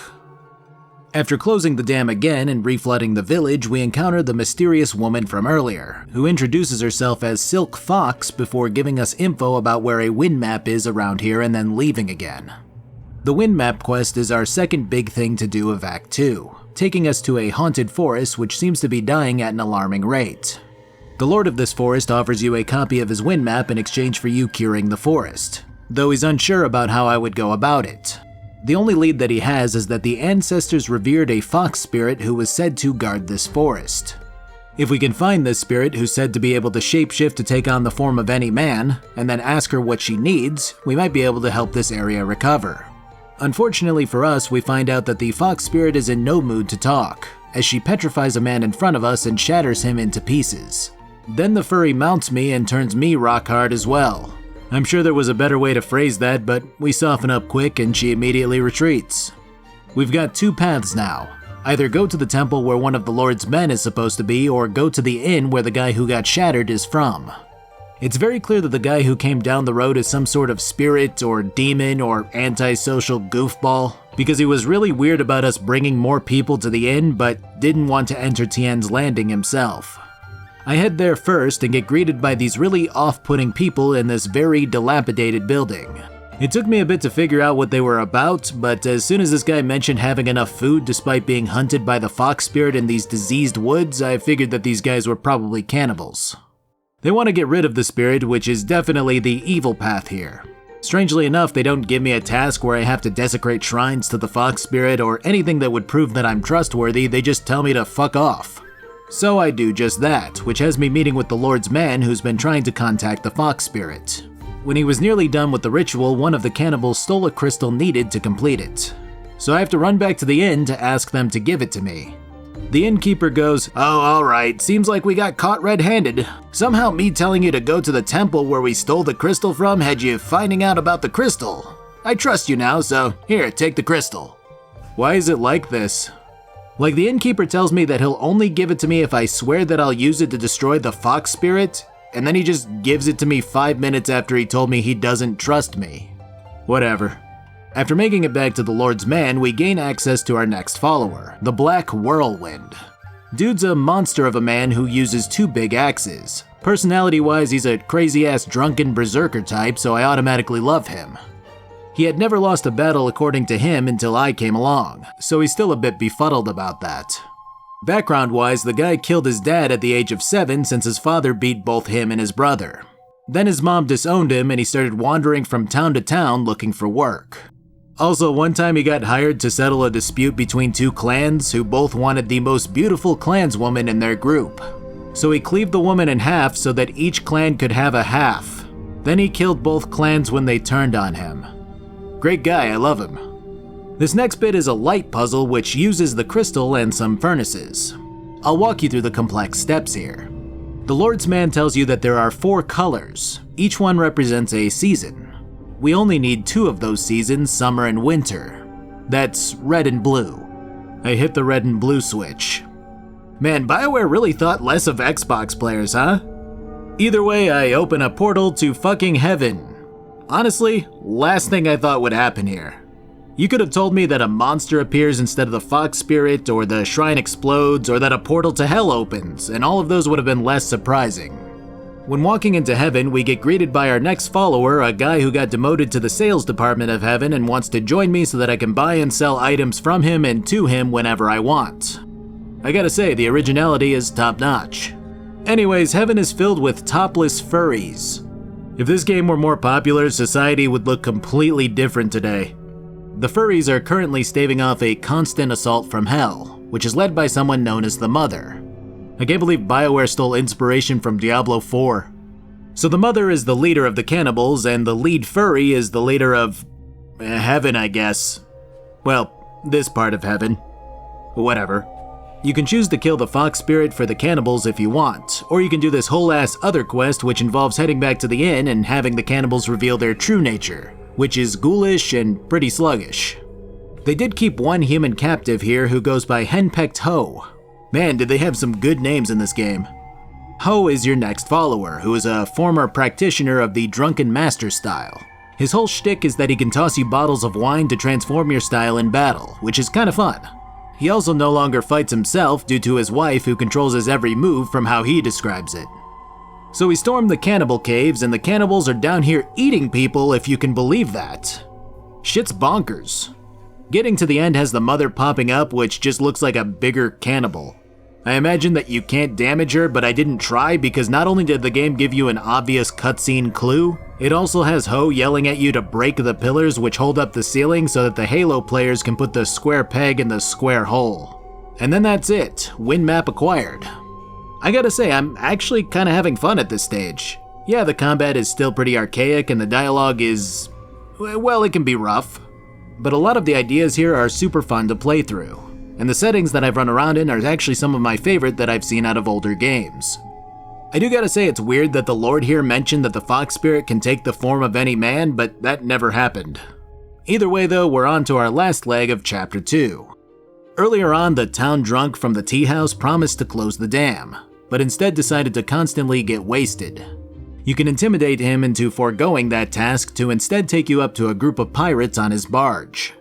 After closing the dam again and reflooding the village, we encounter the mysterious woman from earlier, who introduces herself as Silk Fox before giving us info about where a wind map is around here and then leaving again. The wind map quest is our second big thing to do of Act 2, taking us to a haunted forest which seems to be dying at an alarming rate. The lord of this forest offers you a copy of his wind map in exchange for you curing the forest, though he's unsure about how I would go about it. The only lead that he has is that the ancestors revered a fox spirit who was said to guard this forest. If we can find this spirit, who's said to be able to shapeshift to take on the form of any man, and then ask her what she needs, we might be able to help this area recover. Unfortunately for us, we find out that the fox spirit is in no mood to talk, as she petrifies a man in front of us and shatters him into pieces. Then the furry mounts me and turns me rock hard as well. I'm sure there was a better way to phrase that, but we soften up quick and she immediately retreats. We've got two paths now. Either go to the temple where one of the Lord's men is supposed to be, or go to the inn where the guy who got shattered is from. It's very clear that the guy who came down the road is some sort of spirit or demon or antisocial goofball, because he was really weird about us bringing more people to the inn but didn't want to enter Tien's landing himself. I head there first and get greeted by these really off-putting people in this very dilapidated building. It took me a bit to figure out what they were about, but as soon as this guy mentioned having enough food despite being hunted by the fox spirit in these diseased woods, I figured that these guys were probably cannibals. They want to get rid of the spirit, which is definitely the evil path here. Strangely enough, they don't give me a task where I have to desecrate shrines to the fox spirit or anything that would prove that I'm trustworthy, they just tell me to fuck off. So I do just that, which has me meeting with the Lord's man who's been trying to contact the fox spirit. When he was nearly done with the ritual, one of the cannibals stole a crystal needed to complete it. So I have to run back to the inn to ask them to give it to me. The innkeeper goes, "Oh, alright, seems like we got caught red-handed. Somehow me telling you to go to the temple where we stole the crystal from had you finding out about the crystal. I trust you now, so here, take the crystal." Why is it like this? Like, the innkeeper tells me that he'll only give it to me if I swear that I'll use it to destroy the fox spirit, and then he just gives it to me 5 minutes after he told me he doesn't trust me. Whatever. After making it back to the Lord's man, we gain access to our next follower, the Black Whirlwind. Dude's a monster of a man who uses 2 big axes. Personality-wise, he's a crazy-ass drunken berserker type, so I automatically love him. He had never lost a battle according to him until I came along, so he's still a bit befuddled about that. Background-wise, the guy killed his dad at the age of 7 since his father beat both him and his brother. Then his mom disowned him and he started wandering from town to town looking for work. Also, one time he got hired to settle a dispute between 2 clans who both wanted the most beautiful clanswoman in their group. So he cleaved the woman in half so that each clan could have a half. Then he killed both clans when they turned on him. Great guy, I love him. This next bit is a light puzzle which uses the crystal and some furnaces. I'll walk you through the complex steps here. The Lord's man tells you that there are 4 colors. Each one represents a season. We only need 2 of those seasons, summer and winter. That's red and blue. I hit the red and blue switch. Man, BioWare really thought less of Xbox players, huh? Either way, I open a portal to fucking heaven. Honestly, last thing I thought would happen here. You could have told me that a monster appears instead of the fox spirit, or the shrine explodes, or that a portal to hell opens, and all of those would have been less surprising. When walking into heaven, we get greeted by our next follower, a guy who got demoted to the sales department of heaven and wants to join me so that I can buy and sell items from him and to him whenever I want. I gotta say, the originality is top-notch. Anyways, heaven is filled with topless furries. If this game were more popular, society would look completely different today. The furries are currently staving off a constant assault from hell, which is led by someone known as the Mother. I can't believe BioWare stole inspiration from Diablo 4. So the Mother is the leader of the cannibals, and the lead furry is the leader of heaven, I guess. Well, this part of heaven. Whatever. You can choose to kill the fox spirit for the cannibals if you want, or you can do this whole ass other quest which involves heading back to the inn and having the cannibals reveal their true nature, which is ghoulish and pretty sluggish. They did keep one human captive here who goes by Henpecked Ho. Man, did they have some good names in this game. Ho is your next follower, who is a former practitioner of the Drunken Master style. His whole shtick is that he can toss you bottles of wine to transform your style in battle, which is kinda fun. He also no longer fights himself due to his wife who controls his every move from how he describes it. So we storm the cannibal caves and the cannibals are down here eating people, if you can believe that. Shit's bonkers. Getting to the end has the Mother popping up, which just looks like a bigger cannibal. I imagine that you can't damage her, but I didn't try because not only did the game give you an obvious cutscene clue, it also has Ho yelling at you to break the pillars which hold up the ceiling so that the Halo players can put the square peg in the square hole. And then that's it, win map acquired. I gotta say, I'm actually kinda having fun at this stage. Yeah, the combat is still pretty archaic and the dialogue is, well, it can be rough. But a lot of the ideas here are super fun to play through. And the settings that I've run around in are actually some of my favorite that I've seen out of older games. I do gotta say it's weird that the Lord here mentioned that the fox spirit can take the form of any man, but that never happened. Either way though, we're on to our last leg of Chapter 2. Earlier on, the town drunk from the tea house promised to close the dam, but instead decided to constantly get wasted. You can intimidate him into foregoing that task to instead take you up to a group of pirates on his barge.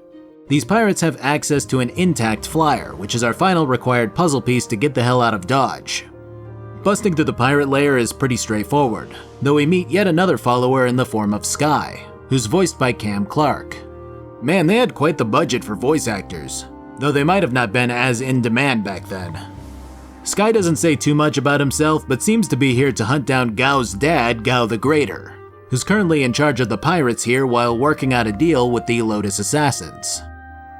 These pirates have access to an intact flyer, which is our final required puzzle piece to get the hell out of Dodge. Busting through the pirate lair is pretty straightforward, though we meet yet another follower in the form of Sky, who's voiced by Cam Clark. Man, they had quite the budget for voice actors, though they might have not been as in demand back then. Sky doesn't say too much about himself, but seems to be here to hunt down Gao's dad, Gao the Greater, who's currently in charge of the pirates here while working out a deal with the Lotus Assassins.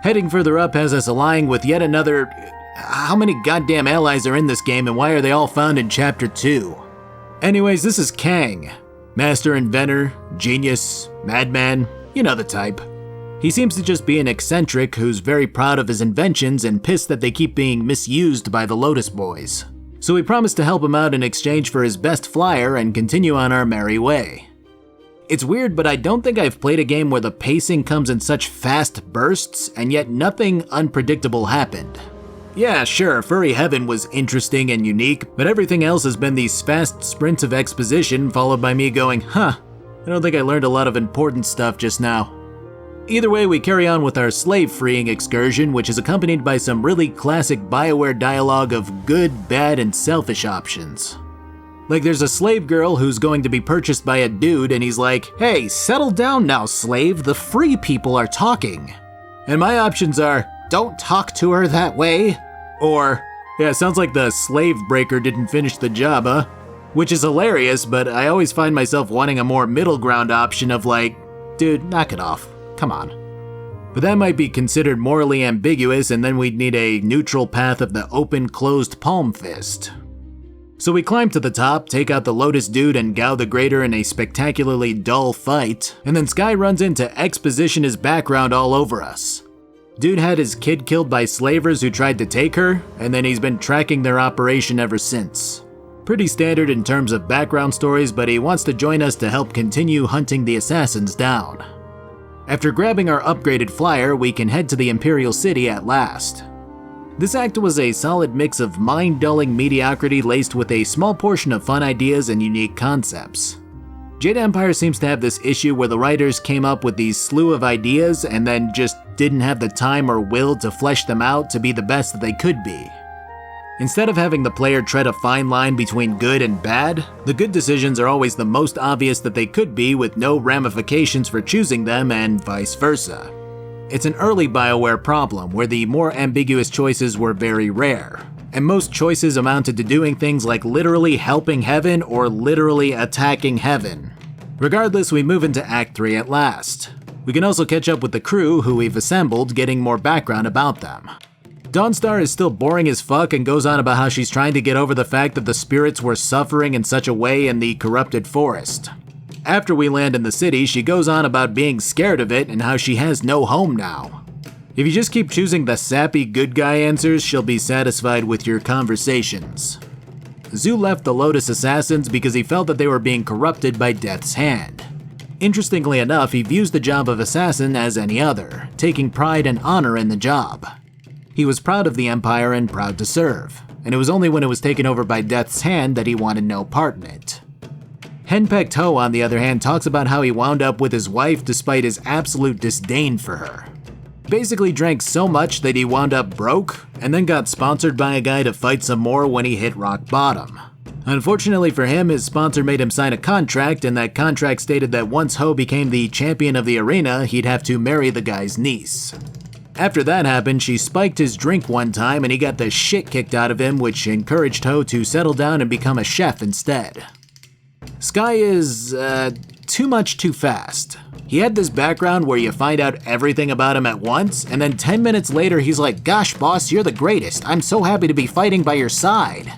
Heading further up has us allying with yet another... How many goddamn allies are in this game and why are they all found in Chapter 2? Anyways, this is Kang. Master inventor, genius, madman, you know the type. He seems to just be an eccentric who's very proud of his inventions and pissed that they keep being misused by the Lotus Boys. So we promise to help him out in exchange for his best flyer and continue on our merry way. It's weird, but I don't think I've played a game where the pacing comes in such fast bursts and yet nothing unpredictable happened. Yeah, sure, Furry Heaven was interesting and unique, but everything else has been these fast sprints of exposition followed by me going, I don't think I learned a lot of important stuff just now. Either way, we carry on with our slave-freeing excursion, which is accompanied by some really classic BioWare dialogue of good, bad, and selfish options. Like there's a slave girl who's going to be purchased by a dude and he's like, "Hey, settle down now, slave, the free people are talking." And my options are, "Don't talk to her that way," or, "Yeah, sounds like the slave breaker didn't finish the job, huh?" Which is hilarious, but I always find myself wanting a more middle ground option of like, "Dude, knock it off, come on." But that might be considered morally ambiguous and then we'd need a neutral path of the open-closed palm fist. So we climb to the top, take out the Lotus Dude and Gao the Greater in a spectacularly dull fight, and then Sky runs in to exposition his background all over us. Dude had his kid killed by slavers who tried to take her, and then he's been tracking their operation ever since. Pretty standard in terms of background stories, but he wants to join us to help continue hunting the assassins down. After grabbing our upgraded flyer, we can head to the Imperial City at last. This act was a solid mix of mind-dulling mediocrity laced with a small portion of fun ideas and unique concepts. Jade Empire seems to have this issue where the writers came up with these slew of ideas and then just didn't have the time or will to flesh them out to be the best that they could be. Instead of having the player tread a fine line between good and bad, the good decisions are always the most obvious that they could be with no ramifications for choosing them and vice versa. It's an early BioWare problem where the more ambiguous choices were very rare, and most choices amounted to doing things like literally helping heaven or literally attacking heaven. Regardless, we move into Act 3 at last. We can also catch up with the crew who we've assembled, getting more background about them. Dawnstar is still boring as fuck and goes on about how she's trying to get over the fact that the spirits were suffering in such a way in the corrupted forest. After we land in the city, she goes on about being scared of it and how she has no home now. If you just keep choosing the sappy good guy answers, she'll be satisfied with your conversations. Zu left the Lotus Assassins because he felt that they were being corrupted by Death's hand. Interestingly enough, he views the job of assassin as any other, taking pride and honor in the job. He was proud of the Empire and proud to serve, and it was only when it was taken over by Death's hand that he wanted no part in it. Henpecked Ho, on the other hand, talks about how he wound up with his wife despite his absolute disdain for her. Basically drank so much that he wound up broke, and then got sponsored by a guy to fight some more when he hit rock bottom. Unfortunately for him, his sponsor made him sign a contract, and that contract stated that once Ho became the champion of the arena, he'd have to marry the guy's niece. After that happened, she spiked his drink one time and he got the shit kicked out of him, which encouraged Ho to settle down and become a chef instead. Sky is, too much too fast. He had this background where you find out everything about him at once, and then 10 minutes later he's like, "Gosh boss, you're the greatest. I'm so happy to be fighting by your side."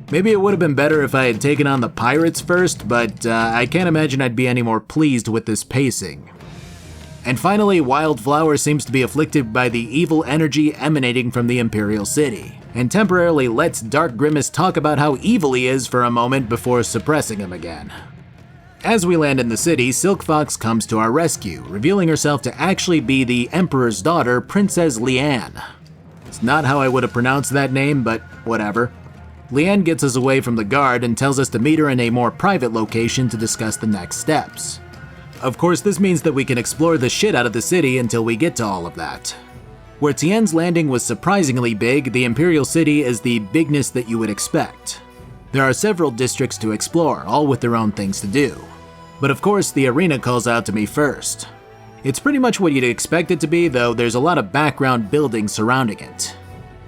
Maybe it would have been better if I had taken on the pirates first, but I can't imagine I'd be any more pleased with this pacing. And finally, Wildflower seems to be afflicted by the evil energy emanating from the Imperial City, and temporarily lets Dark Grimace talk about how evil he is for a moment before suppressing him again. As we land in the city, Silk Fox comes to our rescue, revealing herself to actually be the Emperor's daughter, Princess Liane. It's not how I would have pronounced that name, but whatever. Liane gets us away from the guard and tells us to meet her in a more private location to discuss the next steps. Of course, this means that we can explore the shit out of the city until we get to all of that. Where Tien's landing was surprisingly big, the Imperial City is the bigness that you would expect. There are several districts to explore, all with their own things to do. But of course, the arena calls out to me first. It's pretty much what you'd expect it to be, though there's a lot of background buildings surrounding it.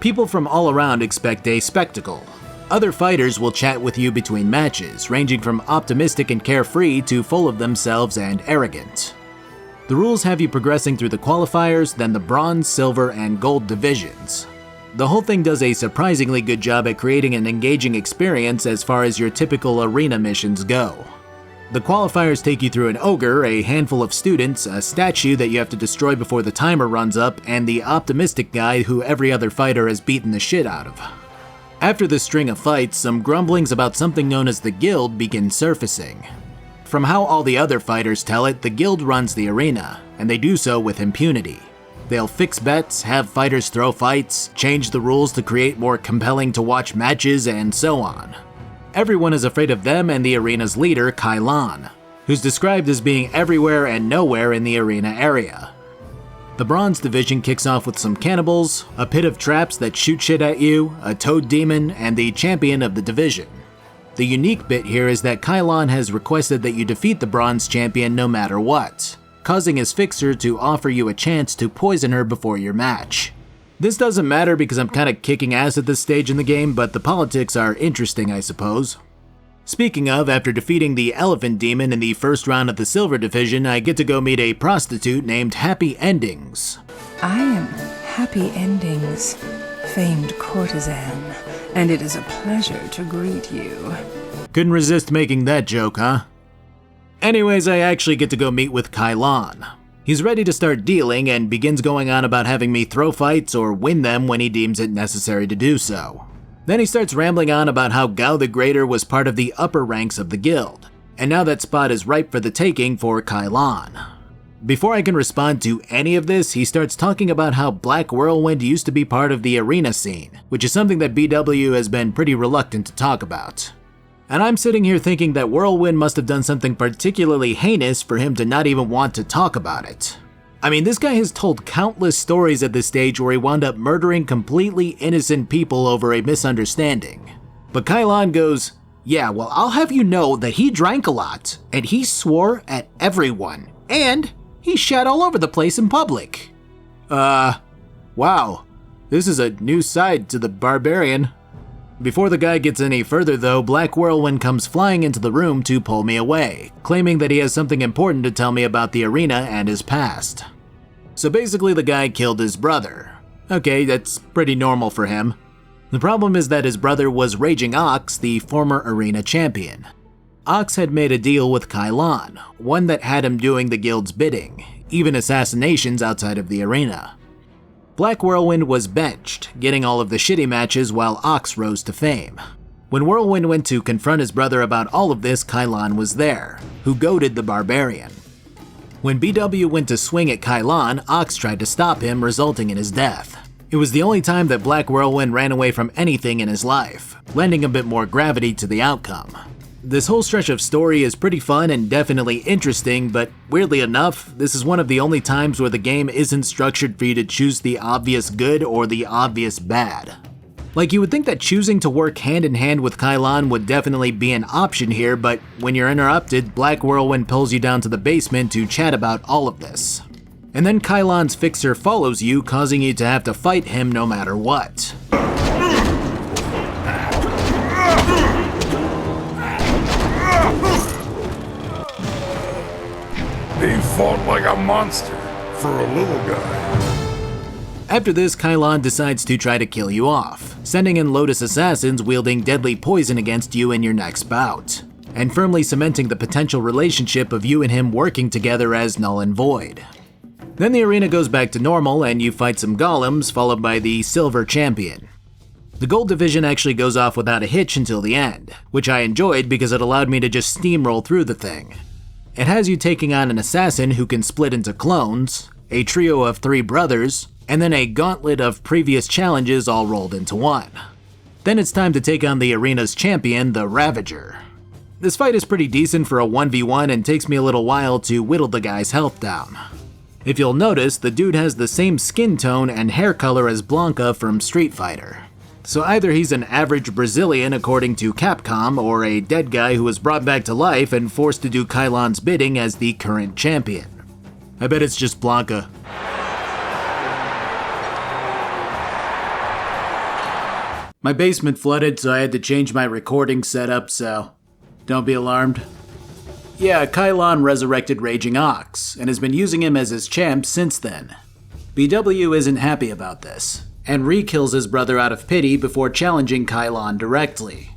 People from all around expect a spectacle. Other fighters will chat with you between matches, ranging from optimistic and carefree to full of themselves and arrogant. The rules have you progressing through the qualifiers, then the bronze, silver, and gold divisions. The whole thing does a surprisingly good job at creating an engaging experience as far as your typical arena missions go. The qualifiers take you through an ogre, a handful of students, a statue that you have to destroy before the timer runs up, and the optimistic guy who every other fighter has beaten the shit out of. After this string of fights, some grumblings about something known as the Guild begin surfacing. From how all the other fighters tell it, the Guild runs the arena, and they do so with impunity. They'll fix bets, have fighters throw fights, change the rules to create more compelling to watch matches, and so on. Everyone is afraid of them and the arena's leader, Kai Lan, who's described as being everywhere and nowhere in the arena area. The bronze division kicks off with some cannibals, a pit of traps that shoot shit at you, a toad demon, and the champion of the division. The unique bit here is that Kai Lan has requested that you defeat the bronze champion no matter what, causing his fixer to offer you a chance to poison her before your match. This doesn't matter because I'm kinda kicking ass at this stage in the game, but the politics are interesting, I suppose. Speaking of, after defeating the elephant demon in the first round of the silver division, I get to go meet a prostitute named Happy Endings. I am Happy Endings, famed courtesan, and it is a pleasure to greet you. Couldn't resist making that joke, huh? Anyways, I actually get to go meet with Kai Lan. He's ready to start dealing and begins going on about having me throw fights or win them when he deems it necessary to do so. Then he starts rambling on about how Gao the Greater was part of the upper ranks of the guild, and now that spot is ripe for the taking for Kai Lan. Before I can respond to any of this, he starts talking about how Black Whirlwind used to be part of the arena scene, which is something that BW has been pretty reluctant to talk about. And I'm sitting here thinking that Whirlwind must have done something particularly heinous for him to not even want to talk about it. I mean, this guy has told countless stories at this stage where he wound up murdering completely innocent people over a misunderstanding. But Kylon goes, yeah, well, I'll have you know that he drank a lot, and he swore at everyone, and he shat all over the place in public. Wow, this is a new side to the barbarian. Before the guy gets any further though, Black Whirlwind comes flying into the room to pull me away, claiming that he has something important to tell me about the arena and his past. So basically the guy killed his brother. Okay, that's pretty normal for him. The problem is that his brother was Raging Ox, the former arena champion. Ox had made a deal with Kylon, one that had him doing the guild's bidding, even assassinations outside of the arena. Black Whirlwind was benched, getting all of the shitty matches while Ox rose to fame. When Whirlwind went to confront his brother about all of this, Kylon was there, who goaded the barbarian. When BW went to swing at Kylon, Ox tried to stop him, resulting in his death. It was the only time that Black Whirlwind ran away from anything in his life, lending a bit more gravity to the outcome. This whole stretch of story is pretty fun and definitely interesting, but weirdly enough, this is one of the only times where the game isn't structured for you to choose the obvious good or the obvious bad. Like, you would think that choosing to work hand in hand with Kylon would definitely be an option here, but when you're interrupted, Black Whirlwind pulls you down to the basement to chat about all of this. And then Kylon's fixer follows you, causing you to have to fight him no matter what. He fought like a monster for a little guy. After this, Kylon decides to try to kill you off, sending in Lotus assassins wielding deadly poison against you in your next bout, and firmly cementing the potential relationship of you and him working together as null and void. Then the arena goes back to normal and you fight some golems, followed by the Silver Champion. The Gold Division actually goes off without a hitch until the end, which I enjoyed because it allowed me to just steamroll through the thing. It has you taking on an assassin who can split into clones, a trio of 3 brothers, and then a gauntlet of previous challenges all rolled into one. Then it's time to take on the arena's champion, the Ravager. This fight is pretty decent for a 1v1 and takes me a little while to whittle the guy's health down. If you'll notice, the dude has the same skin tone and hair color as Blanca from Street Fighter. So either he's an average Brazilian according to Capcom, or a dead guy who was brought back to life and forced to do Kylon's bidding as the current champion. I bet it's just Blanca. My basement flooded, so I had to change my recording setup, so don't be alarmed. Yeah, Kylon resurrected Raging Ox, and has been using him as his champ since then. BW isn't happy about this, and re-kills his brother out of pity before challenging Kylon directly.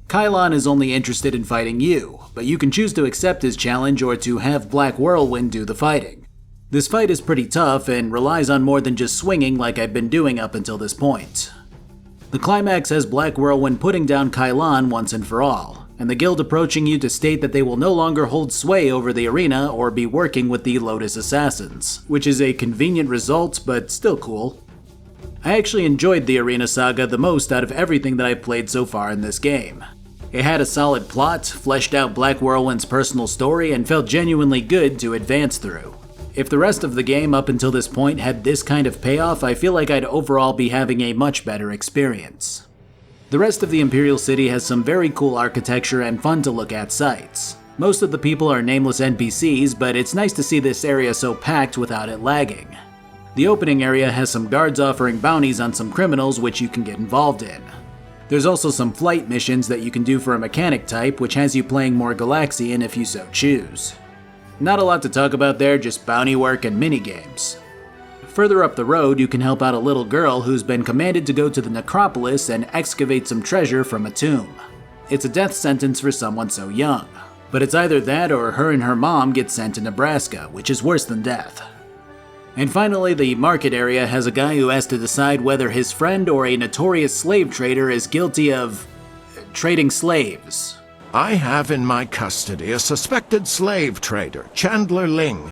Kylon is only interested in fighting you, but you can choose to accept his challenge or to have Black Whirlwind do the fighting. This fight is pretty tough and relies on more than just swinging like I've been doing up until this point. The climax has Black Whirlwind putting down Kylon once and for all, and the guild approaching you to state that they will no longer hold sway over the arena or be working with the Lotus assassins, which is a convenient result but still cool. I actually enjoyed the arena saga the most out of everything that I've played so far in this game. It had a solid plot, fleshed out Black Whirlwind's personal story, and felt genuinely good to advance through. If the rest of the game up until this point had this kind of payoff, I feel like I'd overall be having a much better experience. The rest of the Imperial City has some very cool architecture and fun to look at sights. Most of the people are nameless NPCs, but it's nice to see this area so packed without it lagging. The opening area has some guards offering bounties on some criminals which you can get involved in. There's also some flight missions that you can do for a mechanic type, which has you playing more Galaxian if you so choose. Not a lot to talk about there, just bounty work and minigames. Further up the road, you can help out a little girl who's been commanded to go to the necropolis and excavate some treasure from a tomb. It's a death sentence for someone so young, but it's either that or her and her mom get sent to Nebraska, which is worse than death. And finally, the market area has a guy who has to decide whether his friend or a notorious slave trader is guilty of trading slaves. I have in my custody a suspected slave trader, Chandler Ling.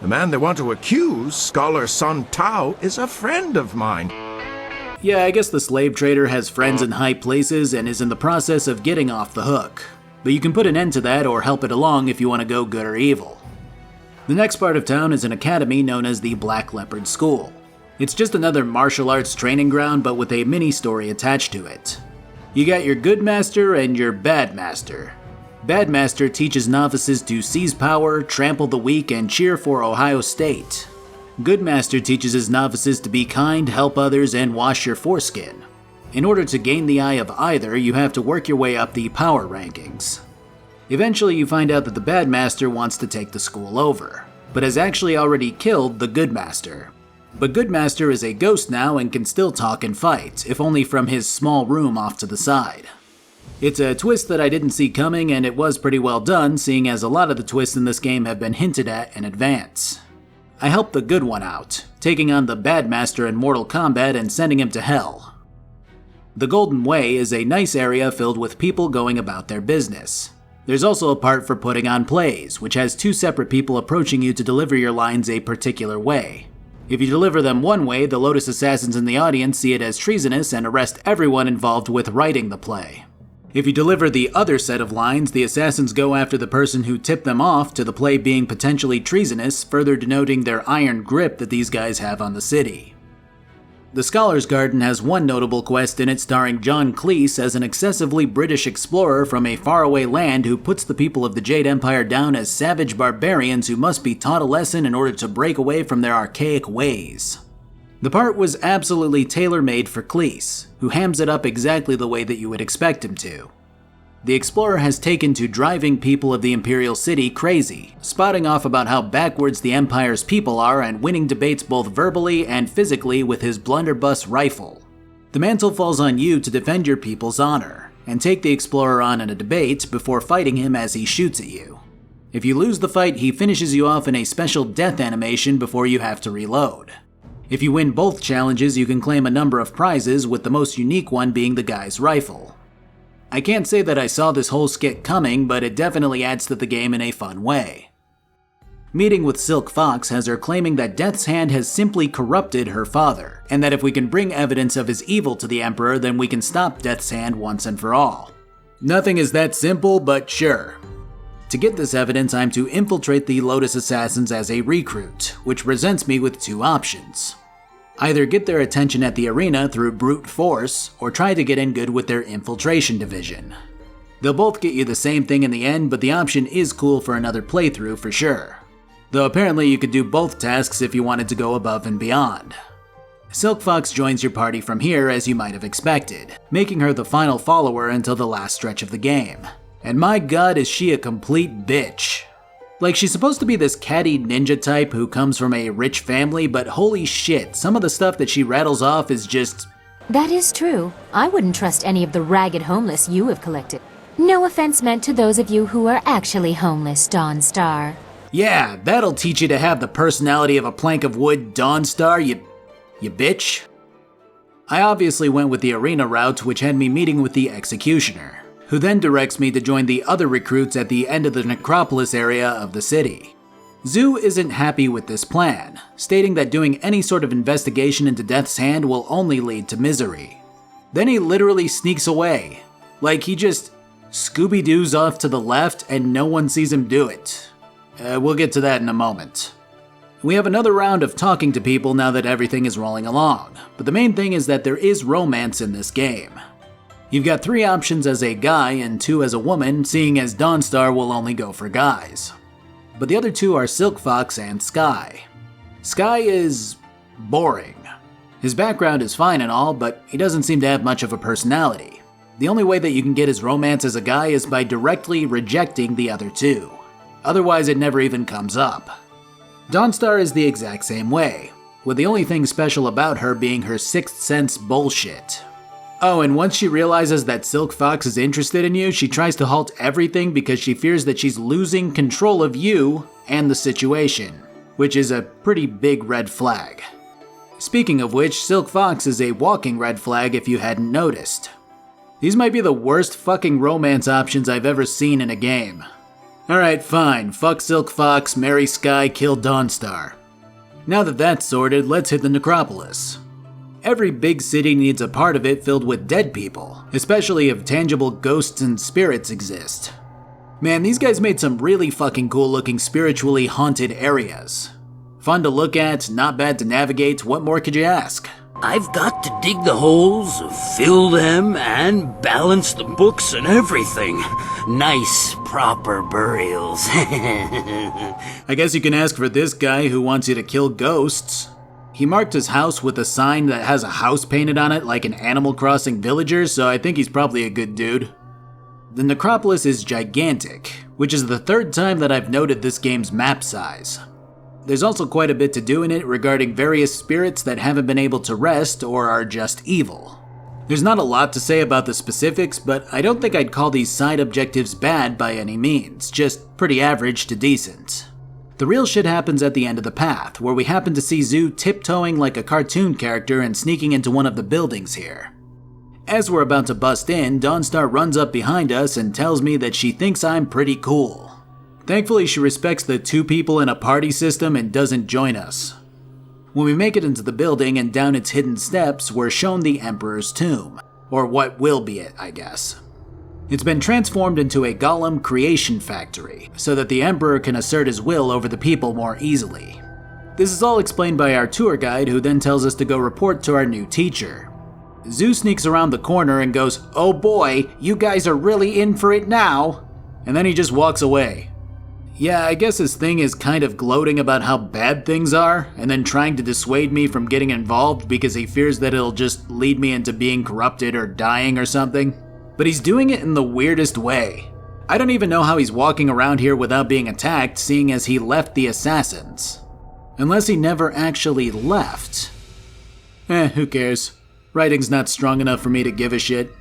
The man they want to accuse, Scholar Sun Tao, is a friend of mine. Yeah, I guess the slave trader has friends in high places and is in the process of getting off the hook. But you can put an end to that or help it along if you want to go good or evil. The next part of town is an academy known as the Black Leopard School. It's just another martial arts training ground, but with a mini-story attached to it. You got your Good Master and your Bad Master. Bad Master teaches novices to seize power, trample the weak, and cheer for Ohio State. Good Master teaches his novices to be kind, help others, and wash your foreskin. In order to gain the eye of either, you have to work your way up the power rankings. Eventually, you find out that the Bad Master wants to take the school over, but has actually already killed the Good Master. But Good Master is a ghost now and can still talk and fight, if only from his small room off to the side. It's a twist that I didn't see coming, and it was pretty well done, seeing as a lot of the twists in this game have been hinted at in advance. I helped the good one out, taking on the Bad Master in Mortal Kombat and sending him to hell. The Golden Way is a nice area filled with people going about their business. There's also a part for putting on plays, which has 2 separate people approaching you to deliver your lines a particular way. If you deliver them one way, the Lotus Assassins in the audience see it as treasonous and arrest everyone involved with writing the play. If you deliver the other set of lines, the assassins go after the person who tipped them off to the play being potentially treasonous, further denoting their iron grip that these guys have on the city. The Scholar's Garden has one notable quest in it starring John Cleese as an excessively British explorer from a faraway land who puts the people of the Jade Empire down as savage barbarians who must be taught a lesson in order to break away from their archaic ways. The part was absolutely tailor-made for Cleese, who hams it up exactly the way that you would expect him to. The explorer has taken to driving people of the Imperial City crazy, spouting off about how backwards the Empire's people are and winning debates both verbally and physically with his blunderbuss rifle. The mantle falls on you to defend your people's honor, and take the explorer on in a debate before fighting him as he shoots at you. If you lose the fight, he finishes you off in a special death animation before you have to reload. If you win both challenges, you can claim a number of prizes, with the most unique one being the guy's rifle. I can't say that I saw this whole skit coming, but it definitely adds to the game in a fun way. Meeting with Silk Fox has her claiming that Death's Hand has simply corrupted her father, and that if we can bring evidence of his evil to the Emperor, then we can stop Death's Hand once and for all. Nothing is that simple, but sure. To get this evidence, I'm to infiltrate the Lotus Assassins as a recruit, which presents me with 2 options. Either get their attention at the arena through brute force, or try to get in good with their infiltration division. They'll both get you the same thing in the end, but the option is cool for another playthrough for sure. Though apparently you could do both tasks if you wanted to go above and beyond. Silk Fox joins your party from here, as you might have expected, making her the final follower until the last stretch of the game. And my god, is she a complete bitch. Like, she's supposed to be this catty ninja type who comes from a rich family, but holy shit, some of the stuff that she rattles off is just... That is true. I wouldn't trust any of the ragged homeless you have collected. No offense meant to those of you who are actually homeless, Dawnstar. Yeah, that'll teach you to have the personality of a plank of wood, Dawnstar, you bitch. I obviously went with the arena route, which had me meeting with the Executioner, who then directs me to join the other recruits at the end of the necropolis area of the city. Zoo isn't happy with this plan, stating that doing any sort of investigation into Death's Hand will only lead to misery. Then he literally sneaks away, like he just Scooby-Doo's off to the left and no one sees him do it. We'll get to that in a moment. We have another round of talking to people now that everything is rolling along, but the main thing is that there is romance in this game. You've got 3 options as a guy and 2 as a woman, seeing as Dawnstar will only go for guys. But the other 2 are Silk Fox and Sky. Sky is boring. His background is fine and all, but he doesn't seem to have much of a personality. The only way that you can get his romance as a guy is by directly rejecting the other 2. Otherwise, it never even comes up. Dawnstar is the exact same way, with the only thing special about her being her sixth sense bullshit. Oh, and once she realizes that Silk Fox is interested in you, she tries to halt everything because she fears that she's losing control of you and the situation, which is a pretty big red flag. Speaking of which, Silk Fox is a walking red flag if you hadn't noticed. These might be the worst fucking romance options I've ever seen in a game. Alright, fine, fuck Silk Fox, marry Sky, kill Dawnstar. Now that that's sorted, let's hit the necropolis. Every big city needs a part of it filled with dead people, especially if tangible ghosts and spirits exist. Man, these guys made some really fucking cool looking spiritually haunted areas. Fun to look at, not bad to navigate, what more could you ask? I've got to dig the holes, fill them, and balance the books and everything. Nice, proper burials. I guess you can ask for this guy who wants you to kill ghosts. He marked his house with a sign that has a house painted on it like an Animal Crossing villager, so I think he's probably a good dude. The necropolis is gigantic, which is the third time that I've noted this game's map size. There's also quite a bit to do in it regarding various spirits that haven't been able to rest or are just evil. There's not a lot to say about the specifics, but I don't think I'd call these side objectives bad by any means, just pretty average to decent. The real shit happens at the end of the path, where we happen to see Zoo tiptoeing like a cartoon character and sneaking into one of the buildings here. As we're about to bust in, Dawnstar runs up behind us and tells me that she thinks I'm pretty cool. Thankfully, she respects the 2 people in a party system and doesn't join us. When we make it into the building and down its hidden steps, we're shown the Emperor's tomb, or what will be it, I guess. It's been transformed into a golem creation factory, so that the Emperor can assert his will over the people more easily. This is all explained by our tour guide, who then tells us to go report to our new teacher. Zoo sneaks around the corner and goes, "Oh boy, you guys are really in for it now," and then he just walks away. Yeah, I guess his thing is kind of gloating about how bad things are, and then trying to dissuade me from getting involved because he fears that it'll just lead me into being corrupted or dying or something. But he's doing it in the weirdest way. I don't even know how he's walking around here without being attacked, seeing as he left the assassins. Unless he never actually left. Who cares? Writing's not strong enough for me to give a shit.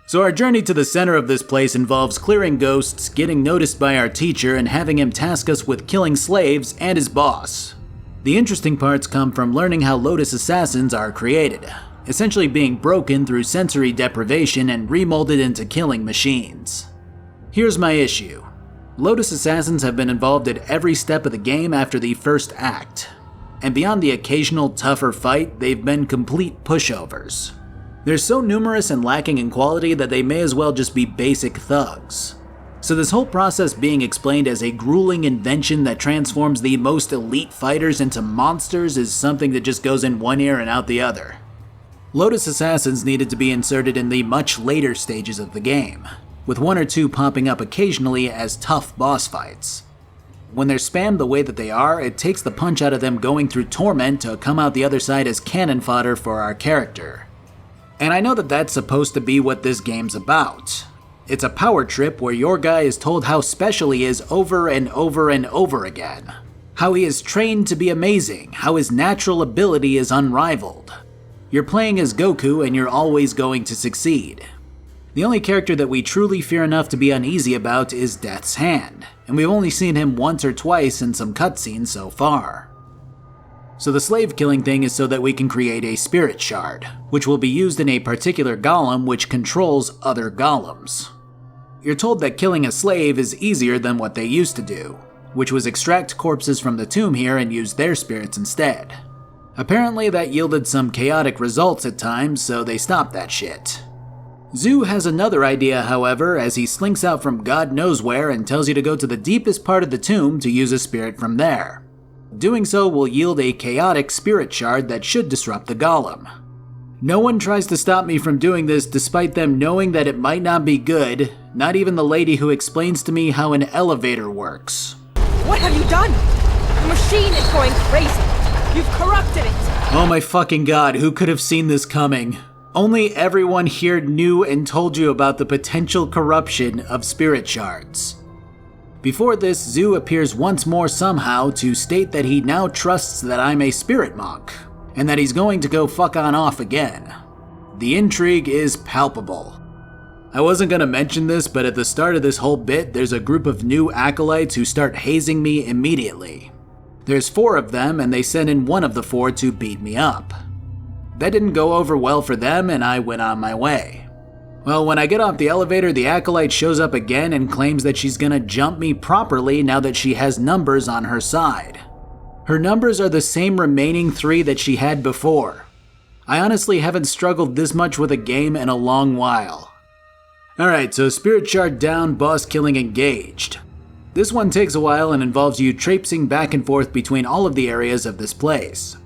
So our journey to the center of this place involves clearing ghosts, getting noticed by our teacher, and having him task us with killing slaves and his boss. The interesting parts come from learning how Lotus assassins are created, essentially being broken through sensory deprivation and remolded into killing machines. Here's my issue. Lotus assassins have been involved at every step of the game after the first act, and beyond the occasional tougher fight, they've been complete pushovers. They're so numerous and lacking in quality that they may as well just be basic thugs. So this whole process being explained as a grueling invention that transforms the most elite fighters into monsters is something that just goes in one ear and out the other. Lotus assassins needed to be inserted in the much later stages of the game, with 1 or 2 popping up occasionally as tough boss fights. When they're spammed the way that they are, it takes the punch out of them going through torment to come out the other side as cannon fodder for our character. And I know that that's supposed to be what this game's about. It's a power trip where your guy is told how special he is over and over and over again. How he is trained to be amazing, how his natural ability is unrivaled. You're playing as Goku and you're always going to succeed. The only character that we truly fear enough to be uneasy about is Death's Hand, and we've only seen him once or twice in some cutscenes so far. So the slave killing thing is so that we can create a spirit shard, which will be used in a particular golem which controls other golems. You're told that killing a slave is easier than what they used to do, which was extract corpses from the tomb here and use their spirits instead. Apparently that yielded some chaotic results at times, so they stopped that shit. Zoo has another idea, however, as he slinks out from God knows where and tells you to go to the deepest part of the tomb to use a spirit from there. Doing so will yield a chaotic spirit shard that should disrupt the golem. No one tries to stop me from doing this despite them knowing that it might not be good, not even the lady who explains to me how an elevator works. What have you done? The machine is going crazy. You've corrupted it. Oh my fucking god, who could have seen this coming? Only everyone here knew and told you about the potential corruption of spirit shards. Before this, Zoo appears once more somehow to state that he now trusts that I'm a spirit monk, and that he's going to go fuck on off again. The intrigue is palpable. I wasn't gonna mention this, but at the start of this whole bit, there's a group of new acolytes who start hazing me immediately. There's 4 of them, and they send in one of the 4 to beat me up. That didn't go over well for them, and I went on my way. Well, when I get off the elevator, the acolyte shows up again and claims that she's gonna jump me properly now that she has numbers on her side. Her numbers are the same remaining 3 that she had before. I honestly haven't struggled this much with a game in a long while. Alright, so Spirit Shard down, boss killing engaged. This one takes a while and involves you traipsing back and forth between all of the areas of this place.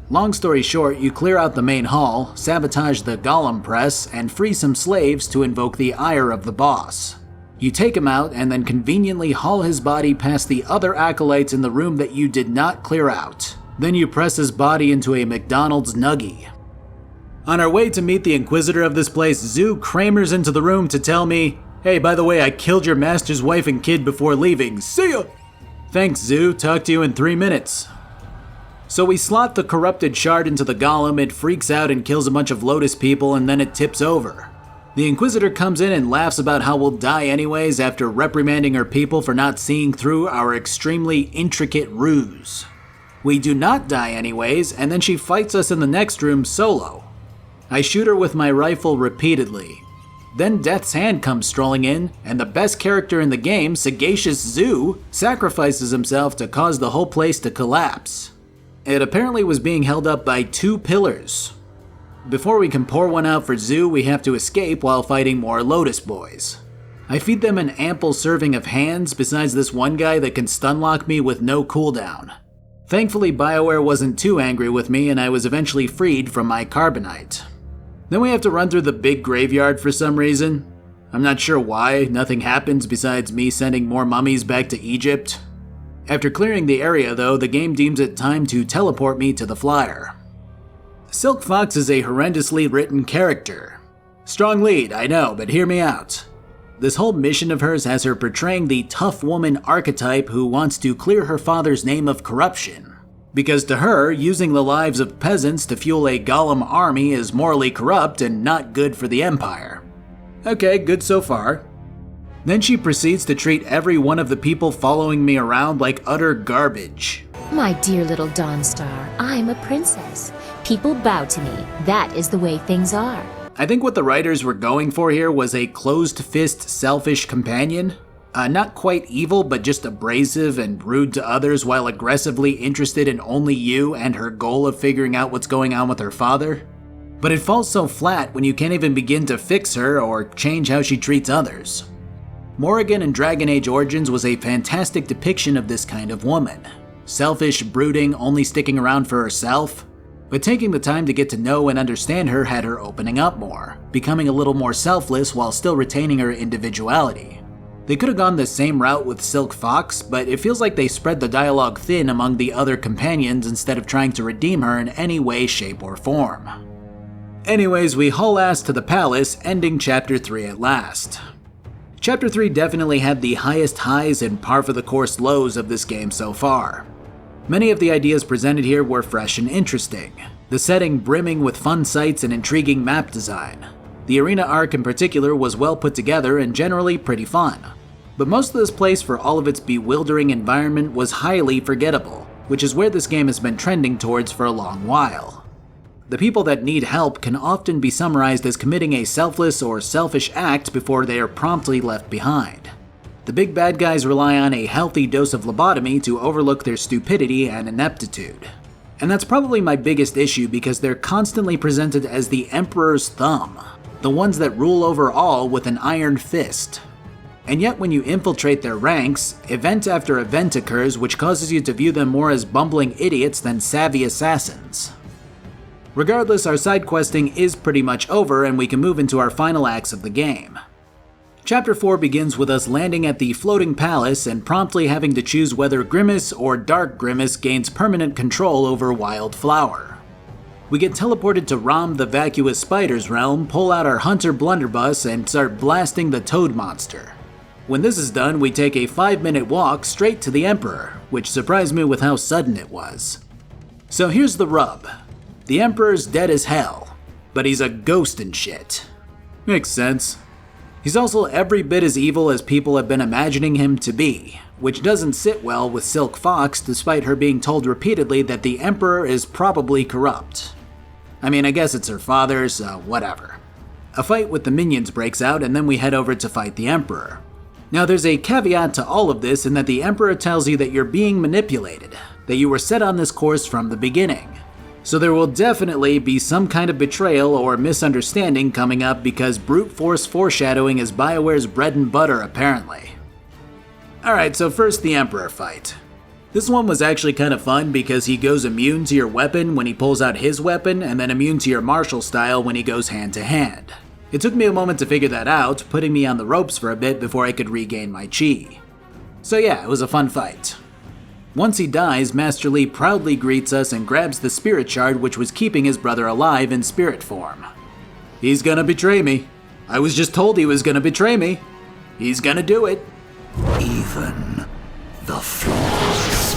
Long story short, you clear out the main hall, sabotage the golem press, and free some slaves to invoke the ire of the boss. You take him out and then conveniently haul his body past the other acolytes in the room that you did not clear out. Then you press his body into a McDonald's nuggie. On our way to meet the Inquisitor of this place, Zoo Kramers into the room to tell me, "Hey, by the way, I killed your master's wife and kid before leaving. See ya!" Thanks, Zoo. Talk to you in 3 minutes. So we slot the corrupted shard into the golem, it freaks out and kills a bunch of Lotus people, and then it tips over. The Inquisitor comes in and laughs about how we'll die anyways after reprimanding her people for not seeing through our extremely intricate ruse. We do not die anyways, and then she fights us in the next room solo. I shoot her with my rifle repeatedly. Then Death's Hand comes strolling in, and the best character in the game, Sagacious Zoo, sacrifices himself to cause the whole place to collapse. It apparently was being held up by 2 pillars. Before we can pour one out for Zoo, we have to escape while fighting more Lotus Boys. I feed them an ample serving of hands besides this one guy that can stunlock me with no cooldown. Thankfully, BioWare wasn't too angry with me and I was eventually freed from my carbonite. Then we have to run through the big graveyard for some reason. I'm not sure why, nothing happens besides me sending more mummies back to Egypt. After clearing the area though, the game deems it time to teleport me to the flyer. Silk Fox is a horrendously written character. Strong lead, I know, but hear me out. This whole mission of hers has her portraying the tough woman archetype who wants to clear her father's name of corruption. Because to her, using the lives of peasants to fuel a golem army is morally corrupt and not good for the Empire. Okay, good so far. Then she proceeds to treat every one of the people following me around like utter garbage. My dear little Dawnstar, I'm a princess. People bow to me. That is the way things are. I think what the writers were going for here was a closed-fist, selfish companion. Not quite evil, but just abrasive and rude to others while aggressively interested in only you and her goal of figuring out what's going on with her father. But it falls so flat when you can't even begin to fix her or change how she treats others. Morrigan in Dragon Age Origins was a fantastic depiction of this kind of woman. Selfish, brooding, only sticking around for herself. But taking the time to get to know and understand her had her opening up more, becoming a little more selfless while still retaining her individuality. They could have gone the same route with Silk Fox, but it feels like they spread the dialogue thin among the other companions instead of trying to redeem her in any way, shape, or form. Anyways, we haul ass to the palace, ending Chapter 3 at last. Chapter 3 definitely had the highest highs and par for the course lows of this game so far. Many of the ideas presented here were fresh and interesting, the setting brimming with fun sights and intriguing map design. The arena arc in particular was well put together and generally pretty fun. But most of this place, for all of its bewildering environment, was highly forgettable, which is where this game has been trending towards for a long while. The people that need help can often be summarized as committing a selfless or selfish act before they are promptly left behind. The big bad guys rely on a healthy dose of lobotomy to overlook their stupidity and ineptitude. And that's probably my biggest issue because they're constantly presented as the Emperor's thumb, the ones that rule over all with an iron fist. And yet when you infiltrate their ranks, event after event occurs which causes you to view them more as bumbling idiots than savvy assassins. Regardless, our side questing is pretty much over and we can move into our final acts of the game. Chapter 4 begins with us landing at the floating palace and promptly having to choose whether Grimace or Dark Grimace gains permanent control over Wildflower. We get teleported to Rom the Vacuous Spider's realm, pull out our Hunter Blunderbuss, and start blasting the Toad monster. When this is done, we take a 5-minute walk straight to the Emperor, which surprised me with how sudden it was. So here's the rub. The Emperor's dead as hell, but he's a ghost and shit. Makes sense. He's also every bit as evil as people have been imagining him to be, which doesn't sit well with Silk Fox despite her being told repeatedly that the Emperor is probably corrupt. I mean, I guess it's her father, so whatever. A fight with the minions breaks out and then we head over to fight the Emperor. Now there's a caveat to all of this in that the Emperor tells you that you're being manipulated, that you were set on this course from the beginning. So there will definitely be some kind of betrayal or misunderstanding coming up because brute force foreshadowing is BioWare's bread and butter apparently. Alright, so first the Emperor fight. This one was actually kind of fun because he goes immune to your weapon when he pulls out his weapon and then immune to your martial style when he goes hand to hand. It took me a moment to figure that out, putting me on the ropes for a bit before I could regain my chi. So yeah, it was a fun fight. Once he dies, Master Li proudly greets us and grabs the spirit shard which was keeping his brother alive in spirit form. He's gonna betray me. I was just told he was gonna betray me. He's gonna do it. Even the flaws.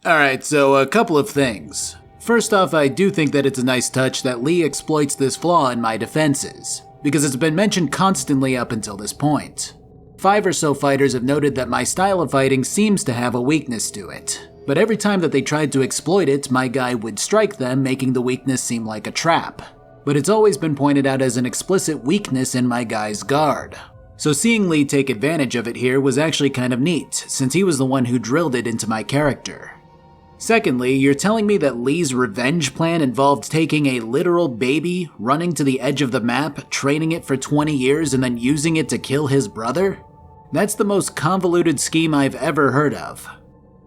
Alright, so a couple of things. First off, I do think that it's a nice touch that Li exploits this flaw in my defenses, because it's been mentioned constantly up until this point. 5 or so fighters have noted that my style of fighting seems to have a weakness to it, but every time that they tried to exploit it, my guy would strike them, making the weakness seem like a trap. But it's always been pointed out as an explicit weakness in my guy's guard. So seeing Li take advantage of it here was actually kind of neat, since he was the one who drilled it into my character. Secondly, you're telling me that Li's revenge plan involved taking a literal baby, running to the edge of the map, training it for 20 years, and then using it to kill his brother? That's the most convoluted scheme I've ever heard of.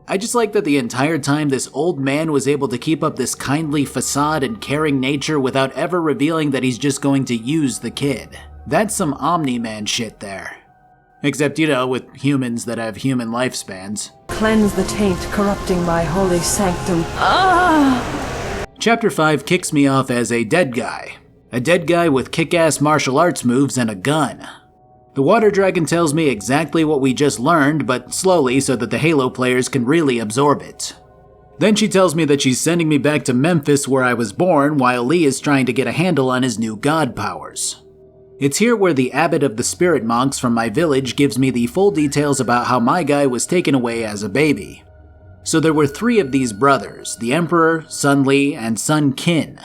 I just like that the entire time this old man was able to keep up this kindly facade and caring nature without ever revealing that he's just going to use the kid. That's some Omni-Man shit there. Except, with humans that have human lifespans. Cleanse the taint corrupting my holy sanctum. Chapter 5 kicks me off as a dead guy. A dead guy with kick-ass martial arts moves and a gun. The water dragon tells me exactly what we just learned, but slowly so that the Halo players can really absorb it. Then she tells me that she's sending me back to Memphis where I was born while Li is trying to get a handle on his new god powers. It's here where the abbot of the spirit monks from my village gives me the full details about how my guy was taken away as a baby. So there were 3 of these brothers, the Emperor, Son Li, and Son Tien.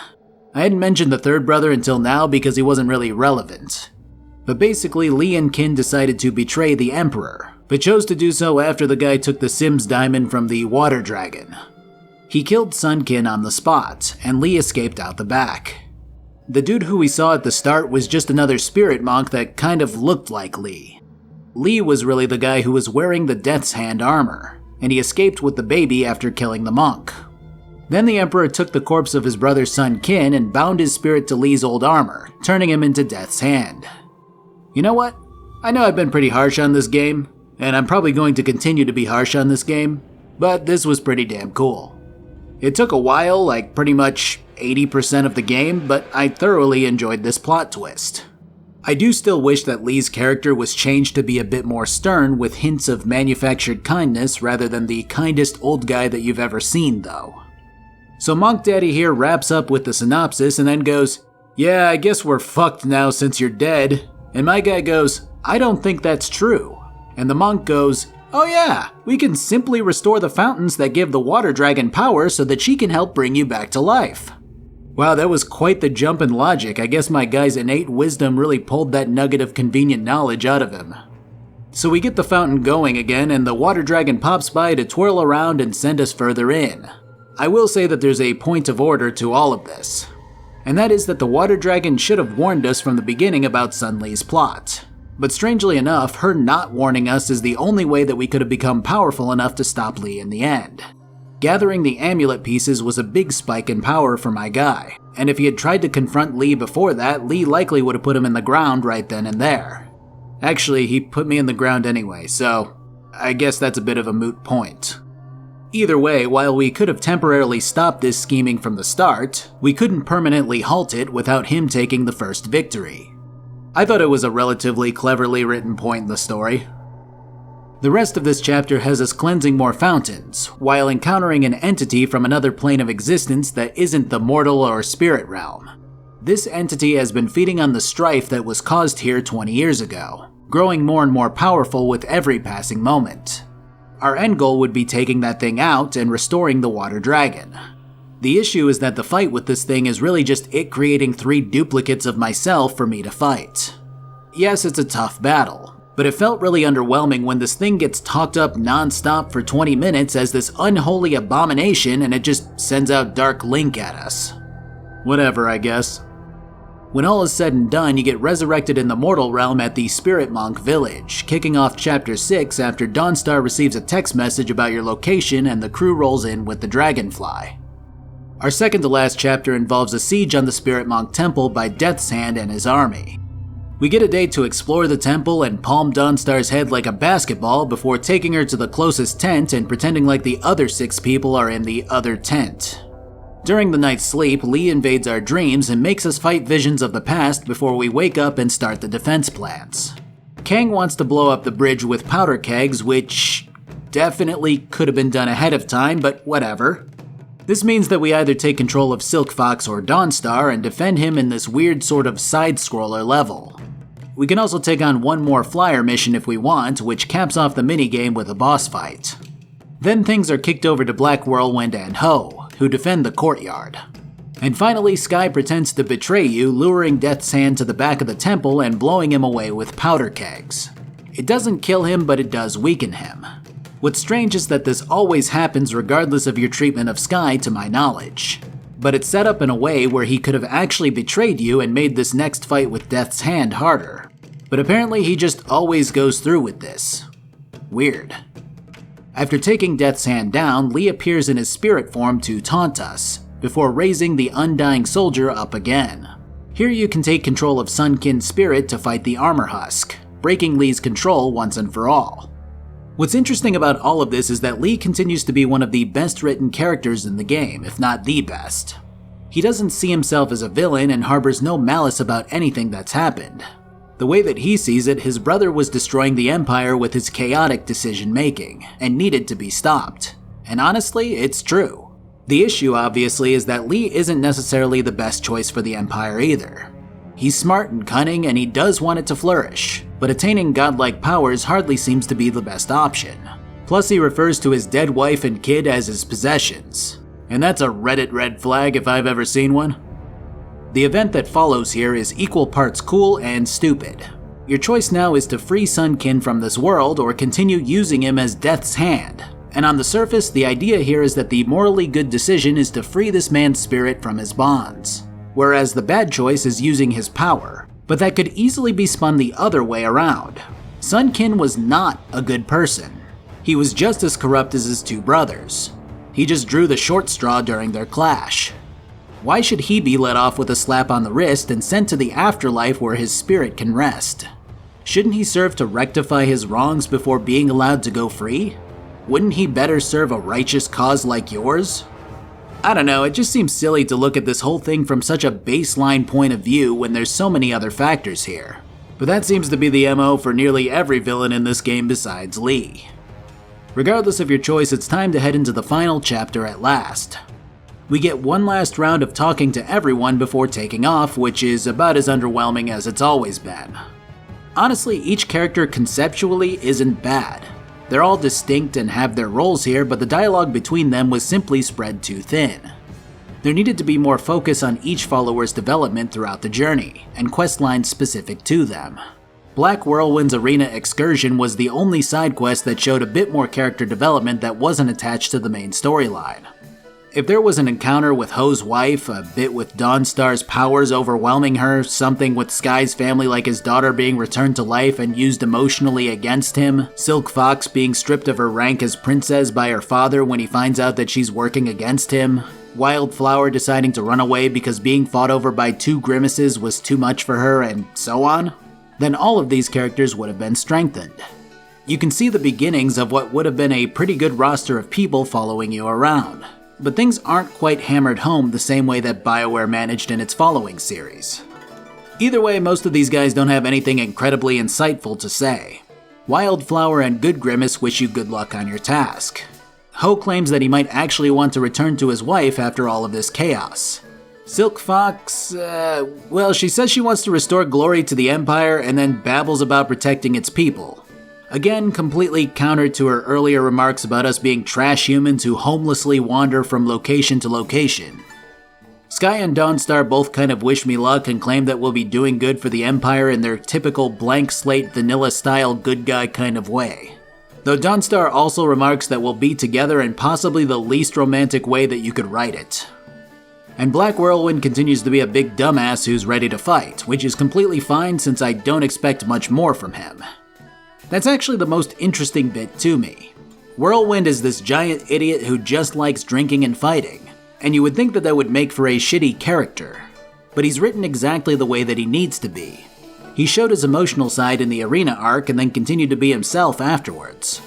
I hadn't mentioned the third brother until now because he wasn't really relevant. But basically, Li and Tien decided to betray the Emperor, but chose to do so after the guy took the Sims diamond from the water dragon. He killed Son Tien on the spot, and Li escaped out the back. The dude who we saw at the start was just another spirit monk that kind of looked like Li. Li was really the guy who was wearing the Death's Hand armor, and he escaped with the baby after killing the monk. Then the Emperor took the corpse of his brother Son Tien and bound his spirit to Li's old armor, turning him into Death's Hand. You know what? I know I've been pretty harsh on this game, and I'm probably going to continue to be harsh on this game, but this was pretty damn cool. It took a while, like pretty much 80% of the game, but I thoroughly enjoyed this plot twist. I do still wish that Li's character was changed to be a bit more stern with hints of manufactured kindness rather than the kindest old guy that you've ever seen though. So Monk Daddy here wraps up with the synopsis and then goes, "Yeah, I guess we're fucked now since you're dead." And my guy goes, "I don't think that's true." And the monk goes, "Oh yeah, we can simply restore the fountains that give the water dragon power so that she can help bring you back to life." Wow, that was quite the jump in logic. I guess my guy's innate wisdom really pulled that nugget of convenient knowledge out of him. So we get the fountain going again, and the water dragon pops by to twirl around and send us further in. I will say that there's a point of order to all of this. And that is that the water dragon should have warned us from the beginning about Sun Li's plot. But strangely enough, her not warning us is the only way that we could have become powerful enough to stop Li in the end. Gathering the amulet pieces was a big spike in power for my guy, and if he had tried to confront Li before that, Li likely would have put him in the ground right then and there. Actually, he put me in the ground anyway, so I guess that's a bit of a moot point. Either way, while we could have temporarily stopped this scheming from the start, we couldn't permanently halt it without him taking the first victory. I thought it was a relatively cleverly written point in the story. The rest of this chapter has us cleansing more fountains, while encountering an entity from another plane of existence that isn't the mortal or spirit realm. This entity has been feeding on the strife that was caused here 20 years ago, growing more and more powerful with every passing moment. Our end goal would be taking that thing out and restoring the water dragon. The issue is that the fight with this thing is really just it creating 3 duplicates of myself for me to fight. Yes, it's a tough battle, But it felt really underwhelming when this thing gets talked up non-stop for 20 minutes as this unholy abomination and it just sends out Dark Link at us. Whatever, I guess. When all is said and done, you get resurrected in the mortal realm at the Spirit Monk village, kicking off Chapter 6 after Dawnstar receives a text message about your location and the crew rolls in with the Dragonfly. Our second to last chapter involves a siege on the Spirit Monk temple by Death's Hand and his army. We get a day to explore the temple and palm Dawnstar's head like a basketball before taking her to the closest tent and pretending like the other 6 people are in the other tent. During the night's sleep, Lee invades our dreams and makes us fight visions of the past before we wake up and start the defense plans. Kang wants to blow up the bridge with powder kegs, which definitely could have been done ahead of time, but whatever. This means that we either take control of Silk Fox or Dawnstar and defend him in this weird sort of side-scroller level. We can also take on one more flyer mission if we want, which caps off the minigame with a boss fight. Then things are kicked over to Black Whirlwind and Ho, who defend the courtyard. And finally, Sky pretends to betray you, luring Death's Hand to the back of the temple and blowing him away with powder kegs. It doesn't kill him, but it does weaken him. What's strange is that this always happens regardless of your treatment of Sky, to my knowledge. But it's set up in a way where he could have actually betrayed you and made this next fight with Death's Hand harder. But apparently he just always goes through with this. Weird. After taking Death's Hand down, Lee appears in his spirit form to taunt us, before raising the Undying Soldier up again. Here you can take control of Sunkin's spirit to fight the Armor Husk, breaking Lee's control once and for all. What's interesting about all of this is that Lee continues to be one of the best written characters in the game, if not the best. He doesn't see himself as a villain and harbors no malice about anything that's happened. The way that he sees it, his brother was destroying the Empire with his chaotic decision-making, and needed to be stopped. And honestly, it's true. The issue, obviously, is that Lee isn't necessarily the best choice for the Empire either. He's smart and cunning, and he does want it to flourish, but attaining godlike powers hardly seems to be the best option. Plus, he refers to his dead wife and kid as his possessions. And that's a Reddit red flag if I've ever seen one. The event that follows here is equal parts cool and stupid. Your choice now is to free Sunkin from this world or continue using him as Death's Hand. And on the surface, the idea here is that the morally good decision is to free this man's spirit from his bonds, whereas the bad choice is using his power. But that could easily be spun the other way around. Sunkin was not a good person. He was just as corrupt as his 2 brothers. He just drew the short straw during their clash. Why should he be let off with a slap on the wrist and sent to the afterlife where his spirit can rest? Shouldn't he serve to rectify his wrongs before being allowed to go free? Wouldn't he better serve a righteous cause like yours? I don't know, it just seems silly to look at this whole thing from such a baseline point of view when there's so many other factors here. But that seems to be the MO for nearly every villain in this game besides Lee. Regardless of your choice, it's time to head into the final chapter at last. We get one last round of talking to everyone before taking off, which is about as underwhelming as it's always been. Honestly, each character conceptually isn't bad. They're all distinct and have their roles here, but the dialogue between them was simply spread too thin. There needed to be more focus on each follower's development throughout the journey, and questlines specific to them. Black Whirlwind's Arena Excursion was the only side quest that showed a bit more character development that wasn't attached to the main storyline. If there was an encounter with Ho's wife, a bit with Dawnstar's powers overwhelming her, something with Sky's family like his daughter being returned to life and used emotionally against him, Silk Fox being stripped of her rank as princess by her father when he finds out that she's working against him, Wildflower deciding to run away because being fought over by 2 Grimaces was too much for her, and so on, then all of these characters would have been strengthened. You can see the beginnings of what would have been a pretty good roster of people following you around. But things aren't quite hammered home the same way that BioWare managed in its following series. Either way, most of these guys don't have anything incredibly insightful to say. Wildflower and Good Grimace wish you good luck on your task. Ho claims that he might actually want to return to his wife after all of this chaos. Silk Fox, well, she says she wants to restore glory to the Empire and then babbles about protecting its people. Again, completely counter to her earlier remarks about us being trash humans who homelessly wander from location to location. Sky and Dawnstar both kind of wish me luck and claim that we'll be doing good for the Empire in their typical blank slate vanilla style good guy kind of way. Though Dawnstar also remarks that we'll be together in possibly the least romantic way that you could write it. And Black Whirlwind continues to be a big dumbass who's ready to fight, which is completely fine since I don't expect much more from him. That's actually the most interesting bit to me. Whirlwind is this giant idiot who just likes drinking and fighting. And you would think that would make for a shitty character. But he's written exactly the way that he needs to be. He showed his emotional side in the arena arc and then continued to be himself afterwards.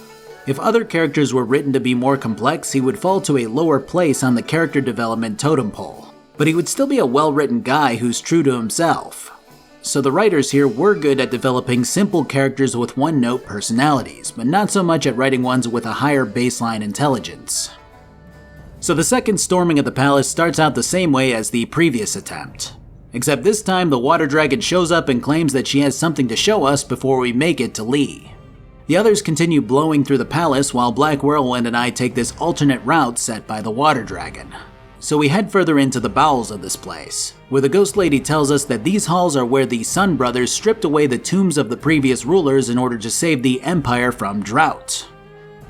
If other characters were written to be more complex, he would fall to a lower place on the character development totem pole. But he would still be a well-written guy who's true to himself. So the writers here were good at developing simple characters with one-note personalities, but not so much at writing ones with a higher baseline intelligence. So the second storming of the palace starts out the same way as the previous attempt. Except this time the water dragon shows up and claims that she has something to show us before we make it to Lee. The others continue blowing through the palace while Black Whirlwind and I take this alternate route set by the water dragon. So we head further into the bowels of this place, where the ghost lady tells us that these halls are where the Sun Brothers stripped away the tombs of the previous rulers in order to save the Empire from drought.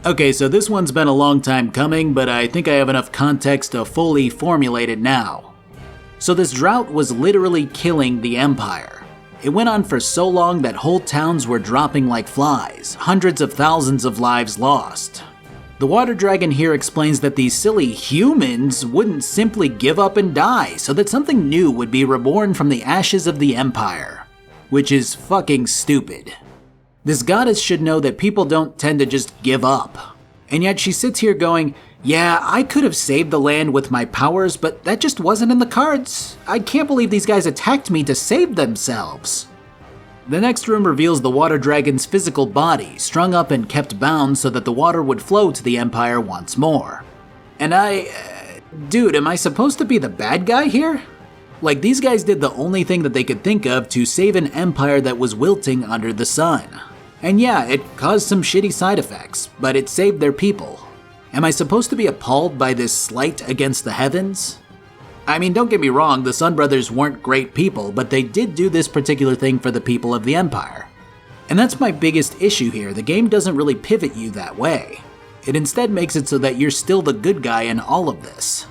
Okay, so this one's been a long time coming, but I think I have enough context to fully formulate it now. So this drought was literally killing the Empire. It went on for so long that whole towns were dropping like flies, hundreds of thousands of lives lost. The water dragon here explains that these silly humans wouldn't simply give up and die, so that something new would be reborn from the ashes of the Empire. Which is fucking stupid. This goddess should know that people don't tend to just give up. And yet she sits here going, yeah, I could have saved the land with my powers, but that just wasn't in the cards. I can't believe these guys attacked me to save themselves. The next room reveals the water dragon's physical body, strung up and kept bound so that the water would flow to the Empire once more. And dude, am I supposed to be the bad guy here? Like, these guys did the only thing that they could think of to save an empire that was wilting under the sun. And yeah, it caused some shitty side effects, but it saved their people. Am I supposed to be appalled by this slight against the heavens? I mean, don't get me wrong, the Sun Brothers weren't great people, but they did do this particular thing for the people of the Empire. And that's my biggest issue here, the game doesn't really pivot you that way. It instead makes it so that you're still the good guy in all of this.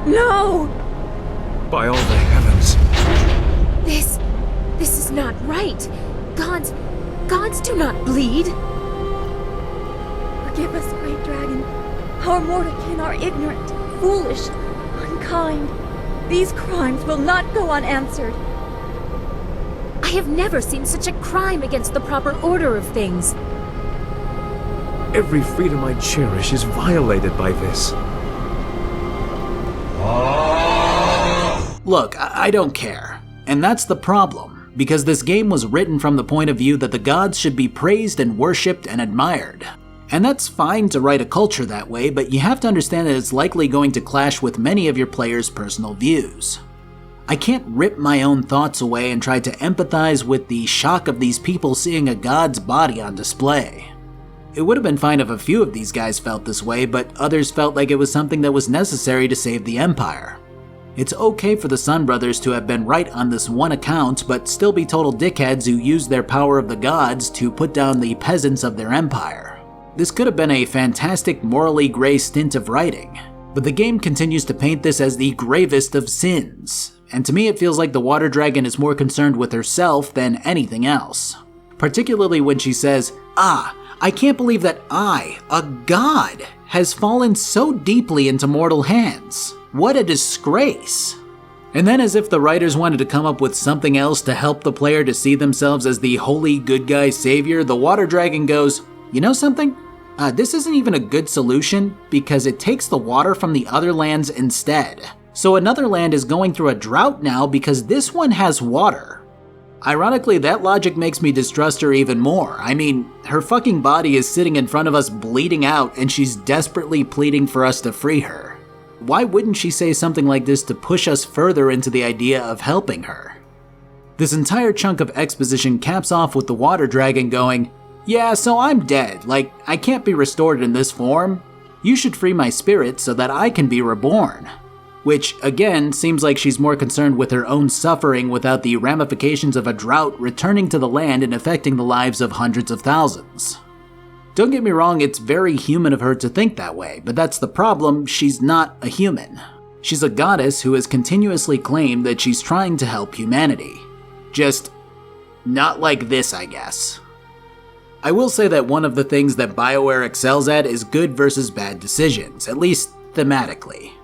No! By all the heavens. This is not right. Gods do not bleed. Forgive us, great dragon. Our mortal kin are ignorant, foolish, unkind. These crimes will not go unanswered. I have never seen such a crime against the proper order of things. Every freedom I cherish is violated by this. Look, I don't care. And that's the problem, because this game was written from the point of view that the gods should be praised and worshipped and admired. And that's fine to write a culture that way, but you have to understand that it's likely going to clash with many of your players' personal views. I can't rip my own thoughts away and try to empathize with the shock of these people seeing a god's body on display. It would have been fine if a few of these guys felt this way, but others felt like it was something that was necessary to save the Empire. It's okay for the Sun Brothers to have been right on this one account, but still be total dickheads who used their power of the gods to put down the peasants of their empire. This could have been a fantastic morally gray stint of writing, but the game continues to paint this as the gravest of sins. And to me it feels like the water dragon is more concerned with herself than anything else. Particularly when she says, I can't believe that I, a god, has fallen so deeply into mortal hands. What a disgrace. And then as if the writers wanted to come up with something else to help the player to see themselves as the holy good guy savior, the water dragon goes, you know something? This isn't even a good solution because it takes the water from the other lands instead. So another land is going through a drought now because this one has water. Ironically, that logic makes me distrust her even more. I mean, her fucking body is sitting in front of us bleeding out and she's desperately pleading for us to free her. Why wouldn't she say something like this to push us further into the idea of helping her? This entire chunk of exposition caps off with the water dragon going, yeah, so I'm dead, like, I can't be restored in this form. You should free my spirit so that I can be reborn. Which, again, seems like she's more concerned with her own suffering without the ramifications of a drought returning to the land and affecting the lives of hundreds of thousands. Don't get me wrong, it's very human of her to think that way, but that's the problem, she's not a human. She's a goddess who has continuously claimed that she's trying to help humanity. Just not like this, I guess. I will say that one of the things that BioWare excels at is good versus bad decisions, at least thematically.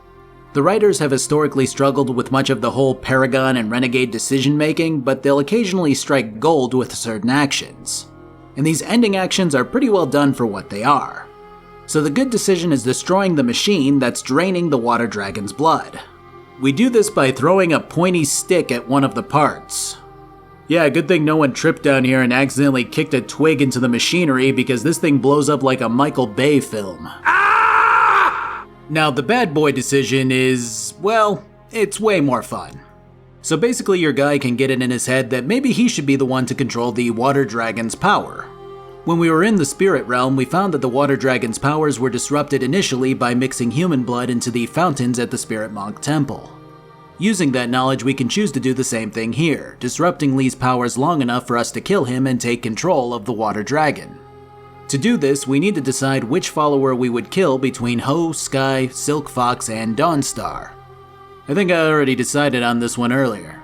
The writers have historically struggled with much of the whole Paragon and Renegade decision-making, but they'll occasionally strike gold with certain actions. And these ending actions are pretty well done for what they are. So the good decision is destroying the machine that's draining the water dragon's blood. We do this by throwing a pointy stick at one of the parts. Yeah, good thing no one tripped down here and accidentally kicked a twig into the machinery because this thing blows up like a Michael Bay film. Now the bad boy decision is, well, it's way more fun. So basically your guy can get it in his head that maybe he should be the one to control the water dragon's power. When we were in the spirit realm, we found that the water dragon's powers were disrupted initially by mixing human blood into the fountains at the Spirit Monk Temple. Using that knowledge, we can choose to do the same thing here, disrupting Lee's powers long enough for us to kill him and take control of the water dragon. To do this, we need to decide which follower we would kill between Ho, Sky, Silk Fox, and Dawnstar. I think I already decided on this one earlier.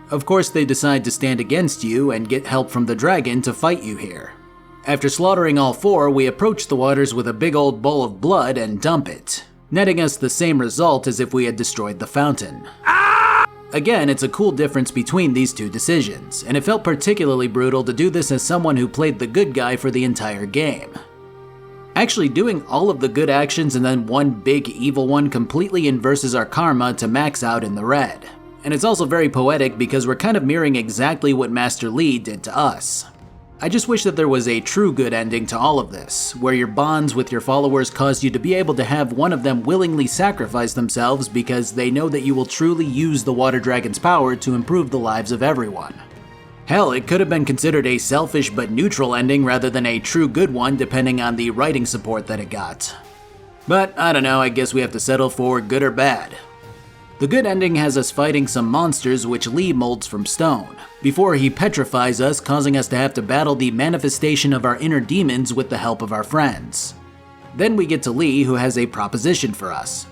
Of course, they decide to stand against you and get help from the dragon to fight you here. After slaughtering all four, we approach the waters with a big old bowl of blood and dump it, netting us the same result as if we had destroyed the fountain. Again, it's a cool difference between these two decisions, and it felt particularly brutal to do this as someone who played the good guy for the entire game. Actually, doing all of the good actions and then one big evil one completely inverses our karma to max out in the red. And it's also very poetic because we're kind of mirroring exactly what Master Lee did to us. I just wish that there was a true good ending to all of this, where your bonds with your followers caused you to be able to have one of them willingly sacrifice themselves because they know that you will truly use the water dragon's power to improve the lives of everyone. Hell, it could have been considered a selfish but neutral ending rather than a true good one depending on the writing support that it got. But I don't know, I guess we have to settle for good or bad. The good ending has us fighting some monsters which Lee molds from stone, before he petrifies us, causing us to have to battle the manifestation of our inner demons with the help of our friends. Then we get to Lee, who has a proposition for us.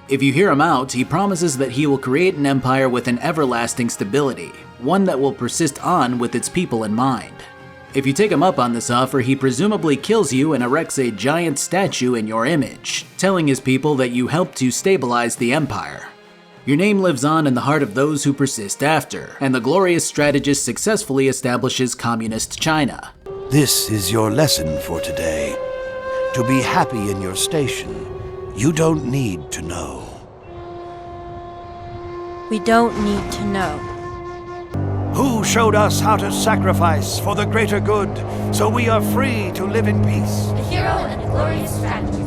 If you hear him out, he promises that he will create an empire with an everlasting stability, one that will persist on with its people in mind. If you take him up on this offer, he presumably kills you and erects a giant statue in your image, telling his people that you helped to stabilize the empire. Your name lives on in the heart of those who persist after, and the glorious strategist successfully establishes communist China. This is your lesson for today. To be happy in your station, you don't need to know. We don't need to know. Who showed us how to sacrifice for the greater good, so we are free to live in peace? The hero and the glorious strategist.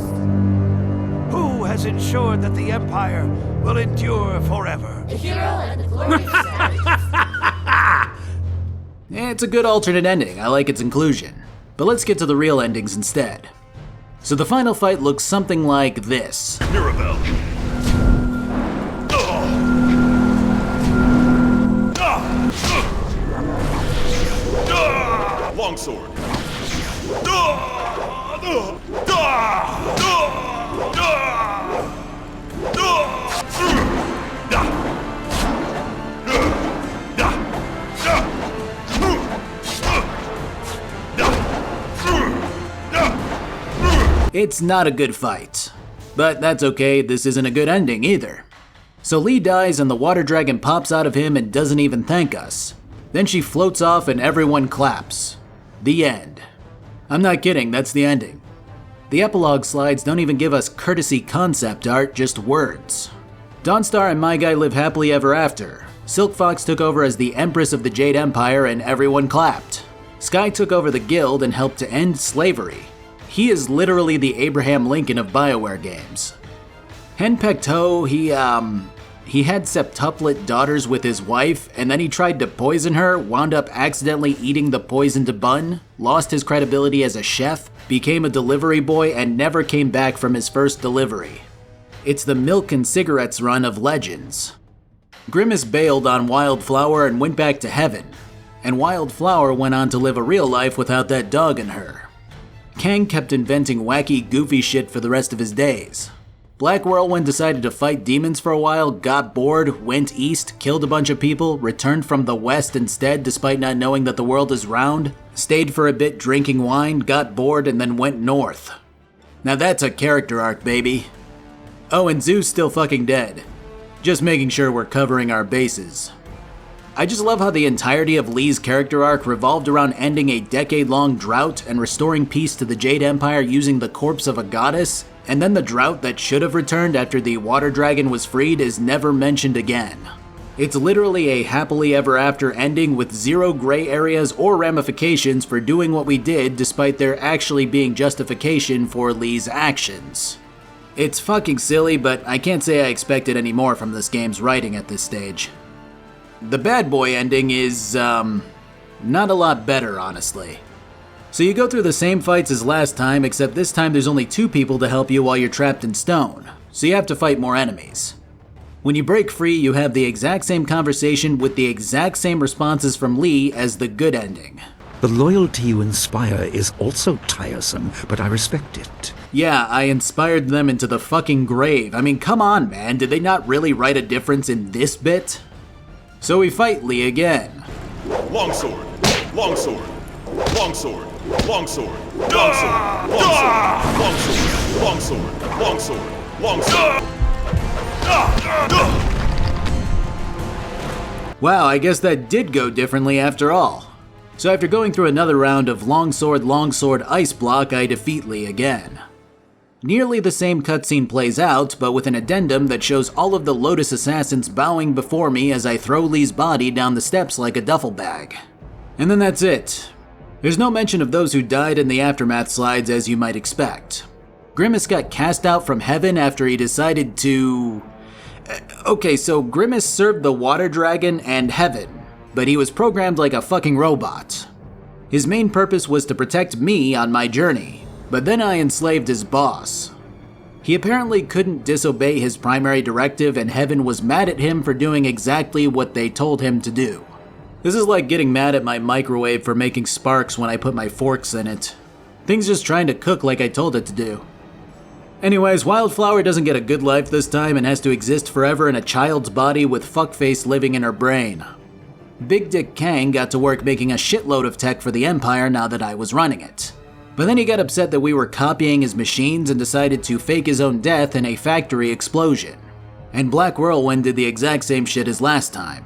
Who has ensured that the Empire will endure forever? The hero and the glorious strategist. It's a good alternate ending, I like its inclusion. But let's get to the real endings instead. So the final fight looks something like this. Mirabelle. Longsword. It's not a good fight. But that's okay, this isn't a good ending either. So Lee dies and the water dragon pops out of him and doesn't even thank us. Then she floats off and everyone claps. The end. I'm not kidding, that's the ending. The epilogue slides don't even give us courtesy concept art, just words. Dawnstar and my guy live happily ever after. Silk Fox took over as the Empress of the Jade Empire and everyone clapped. Sky took over the guild and helped to end slavery. He is literally the Abraham Lincoln of BioWare games. Henpecked Ho, he He had septuplet daughters with his wife, and then he tried to poison her, wound up accidentally eating the poisoned bun, lost his credibility as a chef, became a delivery boy, and never came back from his first delivery. It's the milk and cigarettes run of legends. Grimace bailed on Wildflower and went back to heaven, and Wildflower went on to live a real life without that dog in her. Kang kept inventing wacky, goofy shit for the rest of his days. Black Whirlwind decided to fight demons for a while, got bored, went east, killed a bunch of people, returned from the west instead despite not knowing that the world is round, stayed for a bit drinking wine, got bored, and then went north. Now that's a character arc, baby. Oh, and Zoo's still fucking dead. Just making sure we're covering our bases. I just love how the entirety of Lee's character arc revolved around ending a decade-long drought and restoring peace to the Jade Empire using the corpse of a goddess, and then the drought that should have returned after the water dragon was freed is never mentioned again. It's literally a happily ever after ending with zero gray areas or ramifications for doing what we did despite there actually being justification for Lee's actions. It's fucking silly, but I can't say I expected any more from this game's writing at this stage. The bad boy ending is, not a lot better, honestly. So you go through the same fights as last time, except this time there's only 2 people to help you while you're trapped in stone, so you have to fight more enemies. When you break free, you have the exact same conversation with the exact same responses from Lee as the good ending. The loyalty you inspire is also tiresome, but I respect it. Yeah, I inspired them into the fucking grave. I mean, come on, man, did they not really write a difference in this bit? So we fight Lee again. Longsword, longsword, longsword, longsword, longsword, longsword, longsword, longsword, longsword. Wow, I guess that did go differently after all. So after going through another round of longsword, ice block, I defeat Lee again. Nearly the same cutscene plays out, but with an addendum that shows all of the Lotus assassins bowing before me as I throw Lee's body down the steps like a duffel bag. And then that's it. There's no mention of those who died in the aftermath slides as you might expect. Grimace got cast out from heaven after he decided to... Okay, so Grimace served the water dragon and heaven, but he was programmed like a fucking robot. His main purpose was to protect me on my journey, but then I enslaved his boss. He apparently couldn't disobey his primary directive and heaven was mad at him for doing exactly what they told him to do. This is like getting mad at my microwave for making sparks when I put my forks in it. Things just trying to cook like I told it to do. Anyways, Wildflower doesn't get a good life this time and has to exist forever in a child's body with fuckface living in her brain. Big Dick Kang got to work making a shitload of tech for the Empire now that I was running it. But then he got upset that we were copying his machines and decided to fake his own death in a factory explosion. And Black Whirlwind did the exact same shit as last time.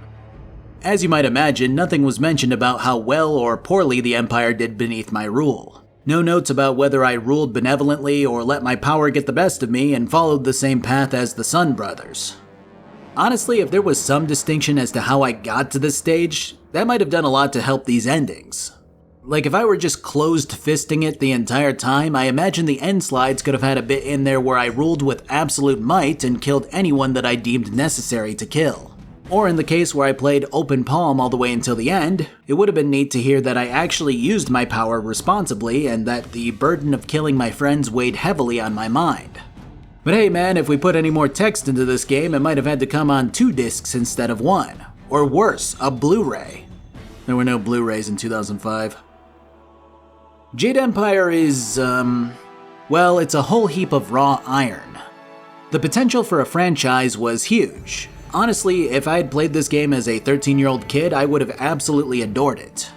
As you might imagine, nothing was mentioned about how well or poorly the Empire did beneath my rule. No notes about whether I ruled benevolently or let my power get the best of me and followed the same path as the Sun Brothers. Honestly, if there was some distinction as to how I got to this stage, that might have done a lot to help these endings. Like if I were just closed fisting it the entire time, I imagine the end slides could have had a bit in there where I ruled with absolute might and killed anyone that I deemed necessary to kill. Or in the case where I played open palm all the way until the end, it would have been neat to hear that I actually used my power responsibly and that the burden of killing my friends weighed heavily on my mind. But hey man, if we put any more text into this game, it might have had to come on 2 discs instead of 1. Or worse, a Blu-ray. There were no Blu-rays in 2005. Jade Empire is, well, it's a whole heap of raw iron. The potential for a franchise was huge. Honestly, if I had played this game as a 13-year-old kid, I would have absolutely adored it.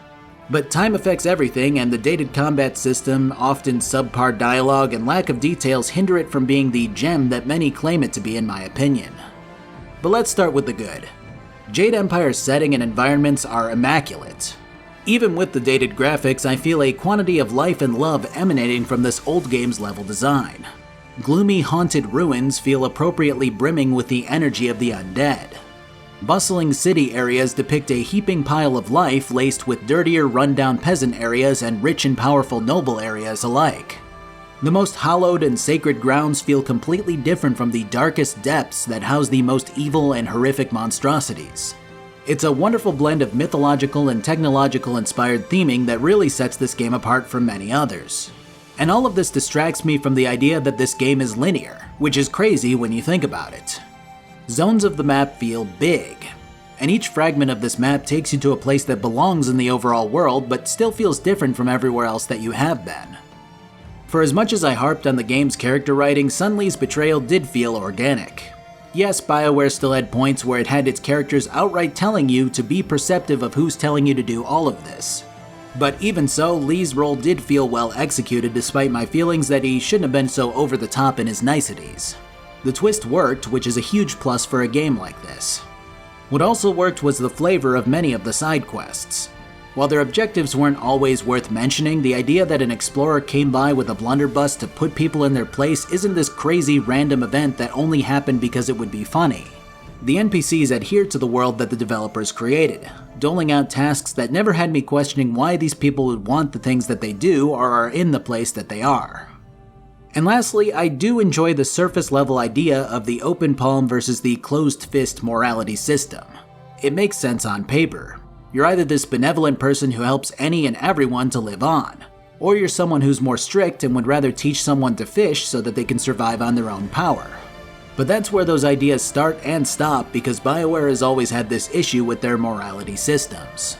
But time affects everything, and the dated combat system, often subpar dialogue, and lack of details hinder it from being the gem that many claim it to be in my opinion. But let's start with the good. Jade Empire's setting and environments are immaculate. Even with the dated graphics, I feel a quantity of life and love emanating from this old game's level design. Gloomy, haunted ruins feel appropriately brimming with the energy of the undead. Bustling city areas depict a heaping pile of life laced with dirtier, rundown peasant areas and rich and powerful noble areas alike. The most hallowed and sacred grounds feel completely different from the darkest depths that house the most evil and horrific monstrosities. It's a wonderful blend of mythological and technological inspired theming that really sets this game apart from many others. And all of this distracts me from the idea that this game is linear, which is crazy when you think about it. Zones of the map feel big, and each fragment of this map takes you to a place that belongs in the overall world but still feels different from everywhere else that you have been. For as much as I harped on the game's character writing, Sun Li's betrayal did feel organic. Yes, BioWare still had points where it had its characters outright telling you to be perceptive of who's telling you to do all of this. But even so, Li's role did feel well executed despite my feelings that he shouldn't have been so over the top in his niceties. The twist worked, which is a huge plus for a game like this. What also worked was the flavor of many of the side quests. While their objectives weren't always worth mentioning, the idea that an explorer came by with a blunderbuss to put people in their place isn't this crazy random event that only happened because it would be funny. The NPCs adhere to the world that the developers created, doling out tasks that never had me questioning why these people would want the things that they do or are in the place that they are. And lastly, I do enjoy the surface level idea of the open palm versus the closed fist morality system. It makes sense on paper. You're either this benevolent person who helps any and everyone to live on, or you're someone who's more strict and would rather teach someone to fish so that they can survive on their own power. But that's where those ideas start and stop because BioWare has always had this issue with their morality systems.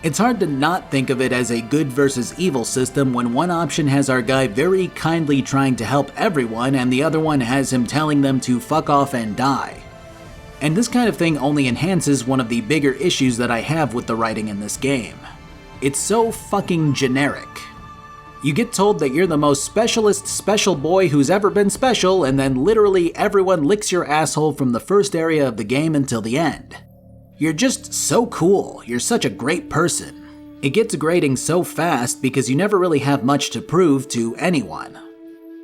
It's hard to not think of it as a good versus evil system when one option has our guy very kindly trying to help everyone and the other one has him telling them to fuck off and die. And this kind of thing only enhances one of the bigger issues that I have with the writing in this game. It's so fucking generic. You get told that you're the most special boy who's ever been special, and then literally everyone licks your asshole from the first area of the game until the end. You're just so cool, you're such a great person. It gets grading so fast because you never really have much to prove to anyone.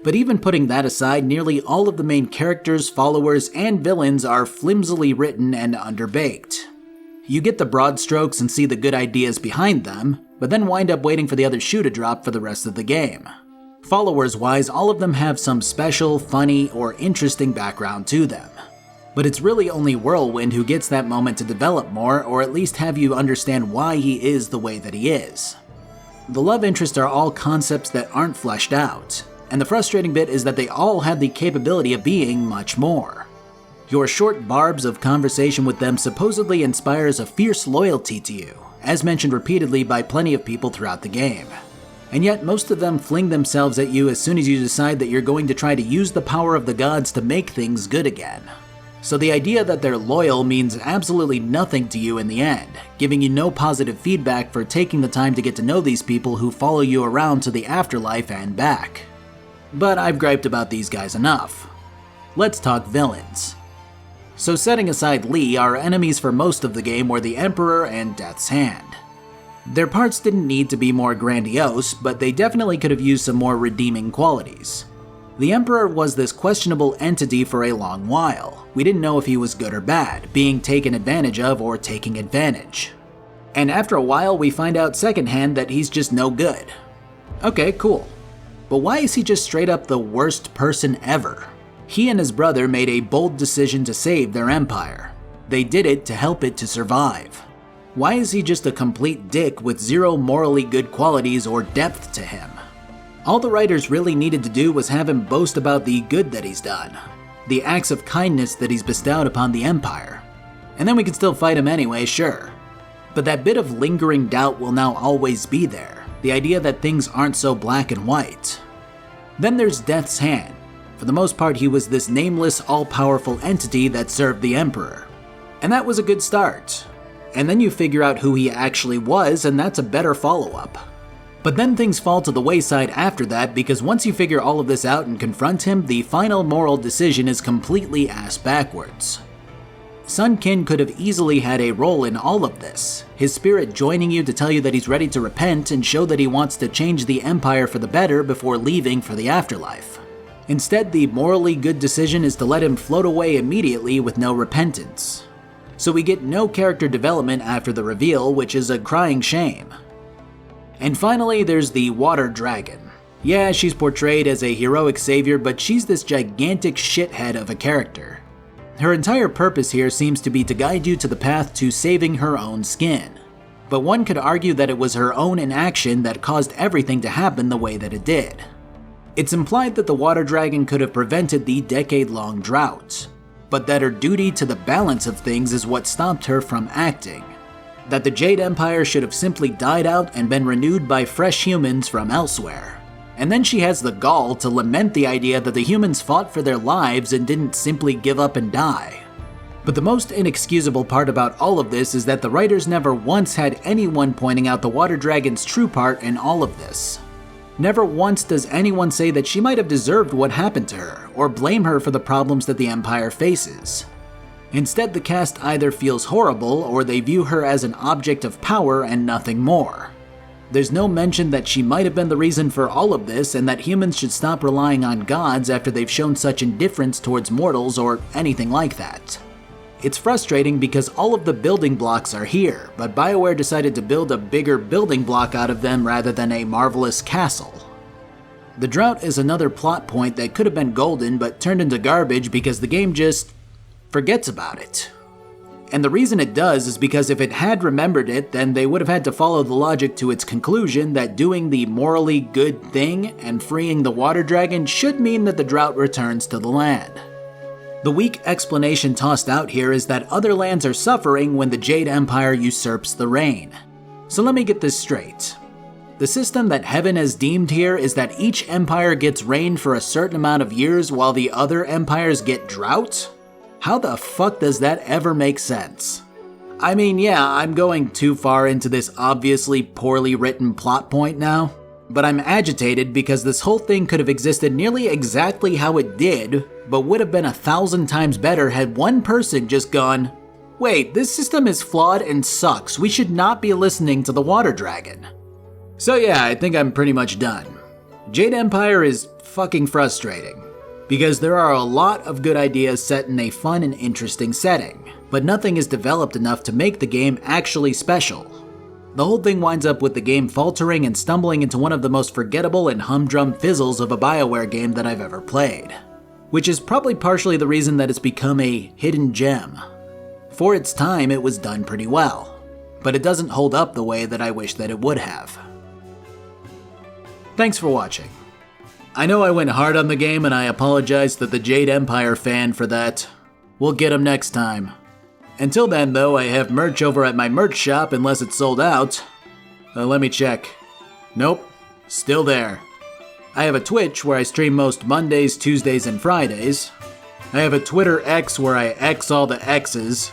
But even putting that aside, nearly all of the main characters, followers, and villains are flimsily written and underbaked. You get the broad strokes and see the good ideas behind them, but then wind up waiting for the other shoe to drop for the rest of the game. Followers-wise, all of them have some special, funny, or interesting background to them. But it's really only Whirlwind who gets that moment to develop more, or at least have you understand why he is the way that he is. The love interests are all concepts that aren't fleshed out, and the frustrating bit is that they all had the capability of being much more. Your short barbs of conversation with them supposedly inspires a fierce loyalty to you, as mentioned repeatedly by plenty of people throughout the game. And yet most of them fling themselves at you as soon as you decide that you're going to try to use the power of the gods to make things good again. So the idea that they're loyal means absolutely nothing to you in the end, giving you no positive feedback for taking the time to get to know these people who follow you around to the afterlife and back. But I've griped about these guys enough. Let's talk villains. So setting aside Li, our enemies for most of the game were the Emperor and Death's Hand. Their parts didn't need to be more grandiose, but they definitely could have used some more redeeming qualities. The Emperor was this questionable entity for a long while. We didn't know if he was good or bad, being taken advantage of or taking advantage. And after a while we find out secondhand that he's just no good. Okay, cool. But why is he just straight up the worst person ever? He and his brother made a bold decision to save their empire. They did it to help it to survive. Why is he just a complete dick with zero morally good qualities or depth to him? All the writers really needed to do was have him boast about the good that he's done, the acts of kindness that he's bestowed upon the empire. And then we can still fight him anyway, sure. But that bit of lingering doubt will now always be there, the idea that things aren't so black and white. Then there's Death's Hand. For the most part, he was this nameless, all-powerful entity that served the Emperor. And that was a good start. And then you figure out who he actually was, and that's a better follow-up. But then things fall to the wayside after that, because once you figure all of this out and confront him, the final moral decision is completely ass-backwards. Sun Qin could have easily had a role in all of this, his spirit joining you to tell you that he's ready to repent and show that he wants to change the Empire for the better before leaving for the afterlife. Instead, the morally good decision is to let him float away immediately with no repentance. So we get no character development after the reveal, which is a crying shame. And finally, there's the Water Dragon. Yeah, she's portrayed as a heroic savior, but she's this gigantic shithead of a character. Her entire purpose here seems to be to guide you to the path to saving her own skin. But one could argue that it was her own inaction that caused everything to happen the way that it did. It's implied that the water dragon could have prevented the decade-long drought, but that her duty to the balance of things is what stopped her from acting. That the Jade Empire should have simply died out and been renewed by fresh humans from elsewhere. And then she has the gall to lament the idea that the humans fought for their lives and didn't simply give up and die. But the most inexcusable part about all of this is that the writers never once had anyone pointing out the water dragon's true part in all of this. Never once does anyone say that she might have deserved what happened to her, or blame her for the problems that the Empire faces. Instead, the cast either feels horrible, or they view her as an object of power and nothing more. There's no mention that she might have been the reason for all of this, and that humans should stop relying on gods after they've shown such indifference towards mortals or anything like that. It's frustrating because all of the building blocks are here, but BioWare decided to build a bigger building block out of them rather than a marvelous castle. The drought is another plot point that could have been golden but turned into garbage because the game just forgets about it. And the reason it does is because if it had remembered it, then they would have had to follow the logic to its conclusion that doing the morally good thing and freeing the water dragon should mean that the drought returns to the land. The weak explanation tossed out here is that other lands are suffering when the Jade Empire usurps the rain. So let me get this straight. The system that Heaven has deemed here is that each empire gets rain for a certain amount of years while the other empires get drought? How the fuck does that ever make sense? I mean, yeah, I'm going too far into this obviously poorly written plot point now, but I'm agitated because this whole thing could have existed nearly exactly how it did, but would have been 1,000 times better had one person just gone, wait, this system is flawed and sucks, we should not be listening to the water dragon. So yeah, I think I'm pretty much done. Jade Empire is fucking frustrating, because there are a lot of good ideas set in a fun and interesting setting, but nothing is developed enough to make the game actually special. The whole thing winds up with the game faltering and stumbling into one of the most forgettable and humdrum fizzles of a BioWare game that I've ever played. Which is probably partially the reason that it's become a hidden gem. For its time, it was done pretty well, but it doesn't hold up the way that I wish that it would have. Thanks for watching. I know I went hard on the game and I apologize to the Jade Empire fan for that. We'll get them next time. Until then though, I have merch over at my merch shop unless it's sold out. Let me check. Nope, still there. I have a Twitch where I stream most Mondays, Tuesdays, and Fridays. I have a Twitter X where I X all the X's.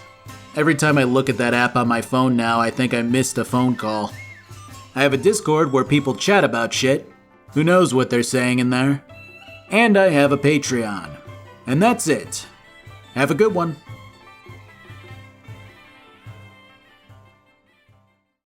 Every time I look at that app on my phone now, I think I missed a phone call. I have a Discord where people chat about shit. Who knows what they're saying in there? And I have a Patreon. And that's it. Have a good one.